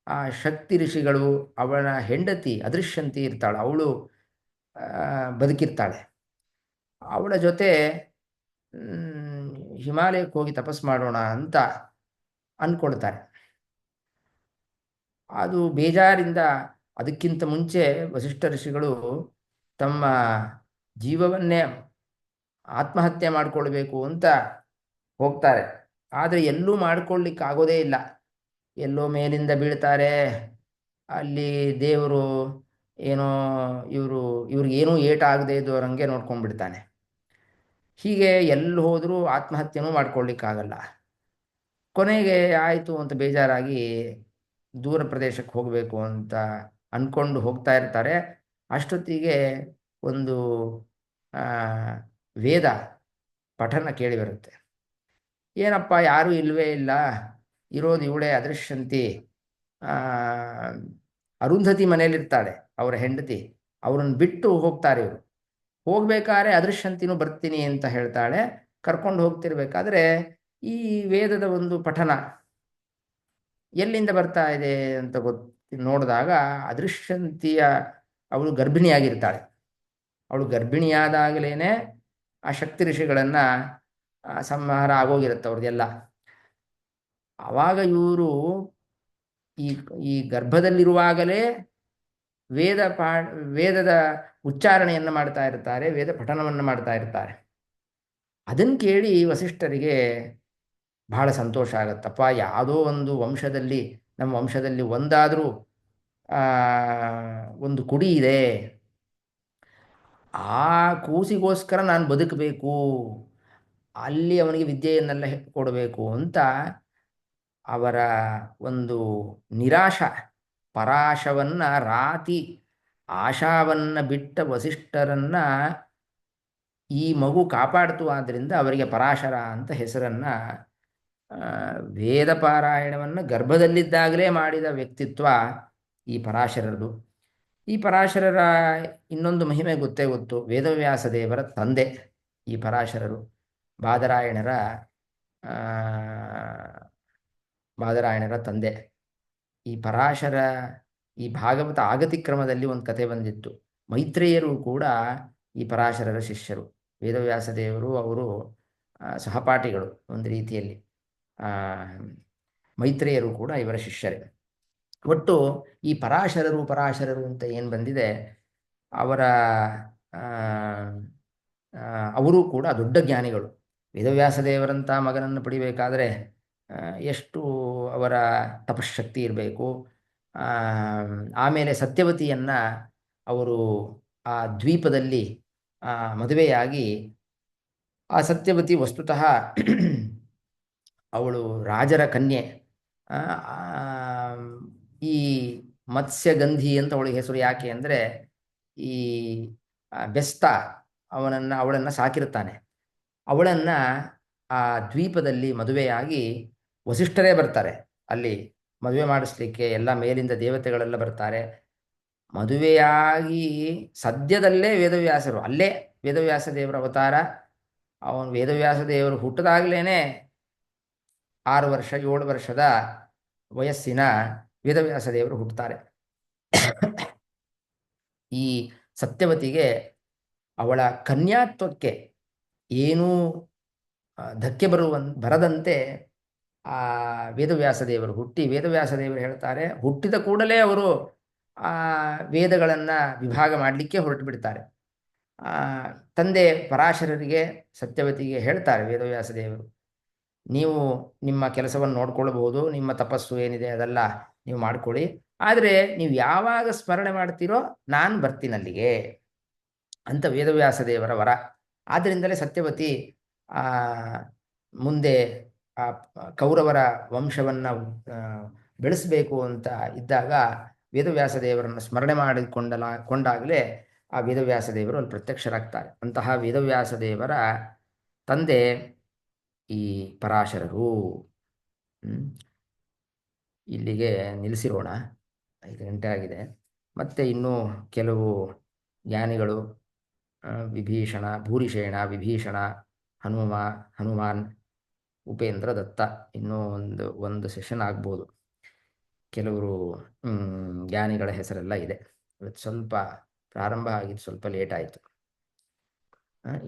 ಆ ಶಕ್ತಿ ಋಷಿಗಳು, ಅವಳ ಹೆಂಡತಿ ಅದೃಶ್ಯಂತಿ ಇರ್ತಾಳೆ, ಅವಳು ಬದುಕಿರ್ತಾಳೆ. ಅವಳ ಜೊತೆ ಹಿಮಾಲಯಕ್ಕೆ ಹೋಗಿ ತಪಸ್ ಮಾಡೋಣ ಅಂತ ಅಂದ್ಕೊಳ್ತಾರೆ. ಅದು ಬೇಜಾರಿಂದ ಅದಕ್ಕಿಂತ ಮುಂಚೆ ವಸಿಷ್ಠ ಋಷಿಗಳು ತಮ್ಮ ಜೀವವನ್ನೇ ಆತ್ಮಹತ್ಯೆ ಮಾಡಿಕೊಳ್ಬೇಕು ಅಂತ ಹೋಗ್ತಾರೆ. ಆದರೆ ಎಲ್ಲೂ ಮಾಡ್ಕೊಳ್ಳಿಕ್ಕಾಗೋದೇ ಇಲ್ಲ. ಎಲ್ಲೋ ಮೇಲಿಂದ ಬೀಳ್ತಾರೆ, ಅಲ್ಲಿ ದೇವರು ಏನೋ ಇವ್ರಿಗೇನೂ ಏಟಾಗದೇ ಇದ್ದವರಂಗೆ ನೋಡ್ಕೊಂಡ್ಬಿಡ್ತಾನೆ. ಹೀಗೆ ಎಲ್ಲಿ ಹೋದರೂ ಆತ್ಮಹತ್ಯೆನೂ ಮಾಡ್ಕೊಳ್ಳಿಕ್ಕಾಗಲ್ಲ. ಕೊನೆಗೆ ಆಯಿತು ಅಂತ ಬೇಜಾರಾಗಿ ದೂರ ಪ್ರದೇಶಕ್ಕೆ ಹೋಗಬೇಕು ಅಂತ ಅಂದ್ಕೊಂಡು ಹೋಗ್ತಾ ಇರ್ತಾರೆ. ಅಷ್ಟೊತ್ತಿಗೆ ಒಂದು ವೇದ ಪಠನ ಕೇಳಿ ಬರುತ್ತೆ. ಏನಪ್ಪ, ಯಾರೂ ಇಲ್ಲವೇ ಇಲ್ಲ, ಇರೋದು ಇವಳೇ ಅದೃಶ್ಯಂತಿ, ಅರುಂಧತಿ ಮನೇಲಿರ್ತಾಳೆ, ಅವರ ಹೆಂಡತಿ. ಅವರನ್ನು ಬಿಟ್ಟು ಹೋಗ್ತಾರೆ ಇವರು. ಹೋಗ್ಬೇಕಾದ್ರೆ ಅದೃಶ್ಯಂತಿನೂ ಬರ್ತೀನಿ ಅಂತ ಹೇಳ್ತಾಳೆ. ಕರ್ಕೊಂಡು ಹೋಗ್ತಿರ್ಬೇಕಾದ್ರೆ ಈ ವೇದದ ಒಂದು ಪಠನ ಎಲ್ಲಿಂದ ಬರ್ತಾ ಇದೆ ಅಂತ ನೋಡಿದಾಗ ಅದೃಶ್ಯಂತಿಯ ಅವಳು ಗರ್ಭಿಣಿಯಾಗಿರ್ತಾಳೆ. ಅವಳು ಗರ್ಭಿಣಿಯಾದಾಗಲೇ ಆ ಶಕ್ತಿ ಋಷಿಗಳನ್ನು ಸಂಹಾರ ಆಗೋಗಿರುತ್ತೆ ಅವ್ರದ್ದೆಲ್ಲ. ಆವಾಗ ಇವರು ಈ ಗರ್ಭದಲ್ಲಿರುವಾಗಲೇ ವೇದದ ಉಚ್ಚಾರಣೆಯನ್ನು ಮಾಡ್ತಾ ಇರ್ತಾರೆ, ವೇದ ಪಠನವನ್ನು ಮಾಡ್ತಾ ಇರ್ತಾರೆ. ಅದನ್ನು ಕೇಳಿ ವಸಿಷ್ಠರಿಗೆ ಬಹಳ ಸಂತೋಷ ಆಗತ್ತಪ್ಪ. ಯಾವುದೋ ಒಂದು ವಂಶದಲ್ಲಿ, ನಮ್ಮ ವಂಶದಲ್ಲಿ ಒಂದಾದರೂ ಒಂದು ಕುಡಿ ಇದೆ, ಆ ಕೂಸಿಗೋಸ್ಕರ ನಾನು ಬದುಕಬೇಕು, ಅಲ್ಲಿ ಅವನಿಗೆ ವಿದ್ಯೆಯನ್ನೆಲ್ಲ ಕೊಡಬೇಕು ಅಂತ ಅವರ ಒಂದು ನಿರಾಶ, ಪರಾಶವನ್ನ ರಾತಿ ಆಶಾವನ್ನ ಬಿಟ್ಟ ವಸಿಷ್ಠರನ್ನ ಈ ಮಗು ಕಾಪಾಡ್ತು. ಆದ್ದರಿಂದ ಅವರಿಗೆ ಪರಾಶರ ಅಂತ ಹೆಸರನ್ನ, ವೇದ ಪಾರಾಯಣವನ್ನು ಗರ್ಭದಲ್ಲಿದ್ದಾಗಲೇ ಮಾಡಿದ ವ್ಯಕ್ತಿತ್ವ ಈ ಪರಾಶರರದು. ಈ ಪರಾಶರರ ಇನ್ನೊಂದು ಮಹಿಮೆ ಗೊತ್ತೇ ಗೊತ್ತು. ವೇದವ್ಯಾಸ ದೇವರ ತಂದೆ ಈ ಪರಾಶರರು. ಬಾದರಾಯಣರ ಆ, ಬಾದರಾಯಣರ ತಂದೆ ಈ ಪರಾಶರ. ಈ ಭಾಗವತ ಆಗತಿ ಕ್ರಮದಲ್ಲಿ ಒಂದು ಕಥೆ ಬಂದಿತ್ತು. ಮೈತ್ರೇಯರು ಕೂಡ ಈ ಪರಾಶರರ ಶಿಷ್ಯರು. ವೇದವ್ಯಾಸ ದೇವರು ಅವರು ಸಹಪಾಠಿಗಳು ಒಂದು ರೀತಿಯಲ್ಲಿ. ಆ, ಮೈತ್ರೇಯರು ಕೂಡ ಇವರ ಶಿಷ್ಯರೇ. ಒಟ್ಟು ಈ ಪರಾಶರರು ಅಂತ ಏನು ಬಂದಿದೆ, ಅವರ ಅವರು ಕೂಡ ದೊಡ್ಡ ಜ್ಞಾನಿಗಳು. ವೇದವ್ಯಾಸ ದೇವರಂಥ ಮಗನನ್ನು ಪಡಿಬೇಕಾದ್ರೆ ಎಷ್ಟು ಅವರ ತಪಶಕ್ತಿ ಇರಬೇಕು. ಆಮೇಲೆ ಸತ್ಯವತಿಯನ್ನು ಅವರು ಆ ದ್ವೀಪದಲ್ಲಿ ಮದುವೆಯಾಗಿ, ಆ ಸತ್ಯವತಿ ವಸ್ತುತಃ ಅವಳು ರಾಜರ ಕನ್ಯೆ. ಈ ಮತ್ಸ್ಯಗಂಧಿ ಅಂತ ಅವಳಿಗೆ ಹೆಸರು. ಯಾಕೆ ಅಂದರೆ ಈ ಬೆಸ್ತ ಅವಳನ್ನು ಸಾಕಿರ್ತಾನೆ. ಅವಳನ್ನು ಆ ದ್ವೀಪದಲ್ಲಿ ಮದುವೆಯಾಗಿ ವಸಿಷ್ಠರೇ ಬರ್ತಾರೆ ಅಲ್ಲಿ ಮದುವೆ ಮಾಡಿಸ್ಲಿಕ್ಕೆ. ಎಲ್ಲ ಮೇಲಿಂದ ದೇವತೆಗಳೆಲ್ಲ ಬರ್ತಾರೆ. ಮದುವೆಯಾಗಿ ಸದ್ಯದಲ್ಲೇ ವೇದವ್ಯಾಸರು, ಅಲ್ಲೇ ವೇದವ್ಯಾಸ ದೇವರ ಅವತಾರ. ಅವನು ವೇದವ್ಯಾಸ ದೇವರು ಹುಟ್ಟದಾಗಲೇ 6 ವರ್ಷ 7 ವರ್ಷದ ವಯಸ್ಸಿನ ವೇದವ್ಯಾಸ ದೇವರು ಹುಟ್ಟುತ್ತಾರೆ. ಈ ಸತ್ಯವತಿಗೆ ಅವಳ ಕನ್ಯಾತ್ವಕ್ಕೆ ಏನೂ ಧಕ್ಕೆ ಬರದಂತೆ ಆ ವೇದವ್ಯಾಸ ದೇವರು ಹುಟ್ಟಿ, ವೇದವ್ಯಾಸ ದೇವರು ಹೇಳ್ತಾರೆ, ಹುಟ್ಟಿದ ಕೂಡಲೇ ಅವರು ಆ ವೇದಗಳನ್ನು ವಿಭಾಗ ಮಾಡಲಿಕ್ಕೆ ಹೊರಟು ಬಿಡ್ತಾರೆ. ತಂದೆ ಪರಾಶರರಿಗೆ ಸತ್ಯವತಿಗೆ ಹೇಳ್ತಾರೆ ವೇದವ್ಯಾಸ ದೇವರು, ನೀವು ನಿಮ್ಮ ಕೆಲಸವನ್ನು ನೋಡ್ಕೊಳ್ಬಹುದು, ನಿಮ್ಮ ತಪಸ್ಸು ಏನಿದೆ ಅದೆಲ್ಲ ನೀವು ಮಾಡ್ಕೊಳ್ಳಿ, ಆದರೆ ನೀವು ಯಾವಾಗ ಸ್ಮರಣೆ ಮಾಡ್ತೀರೋ ನಾನು ಬರ್ತೀನಲ್ಲಿಗೆ ಅಂತ ವೇದವ್ಯಾಸ ದೇವರ ವರ. ಆದ್ದರಿಂದಲೇ ಸತ್ಯವತಿ ಮುಂದೆ ಆ ಕೌರವರ ವಂಶವನ್ನು ಬೆಳೆಸಬೇಕು ಅಂತ ಇದ್ದಾಗ ವೇದವ್ಯಾಸ ದೇವರನ್ನು ಸ್ಮರಣೆ ಕೊಂಡಾಗಲೇ ಆ ವೇದವ್ಯಾಸ ದೇವರು ಅಲ್ಲಿ ಪ್ರತ್ಯಕ್ಷರಾಗ್ತಾರೆ. ಅಂತಹ ವೇದವ್ಯಾಸ ದೇವರ ತಂದೆ ಈ ಪರಾಶರರು. ಇಲ್ಲಿಗೆ ನಿಲ್ಲಿಸಿರೋಣ, 5 ಗಂಟೆ ಆಗಿದೆ. ಮತ್ತೆ ಇನ್ನೂ ಕೆಲವು ಜ್ಞಾನಿಗಳು, ವಿಭೀಷಣ, ಭೂರಿಷೇಣ, ವಿಭೀಷಣ, ಹನುಮಾನ್, ಉಪೇಂದ್ರ ದತ್ತ, ಇನ್ನೂ ಒಂದು ಸೆಷನ್ ಆಗ್ಬೋದು. ಕೆಲವರು ಜ್ಞಾನಿಗಳ ಹೆಸರೆಲ್ಲ ಇದೆ. ಇವತ್ತು ಸ್ವಲ್ಪ ಪ್ರಾರಂಭ ಆಗಿದ್ದು ಸ್ವಲ್ಪ ಲೇಟ್ ಆಯಿತು.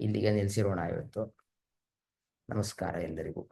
ಇಲ್ಲಿಗೆ ನಿಲ್ಲಿಸಿರೋಣ ಇವತ್ತು. ನಮಸ್ಕಾರ ಎಲ್ಲರಿಗೂ.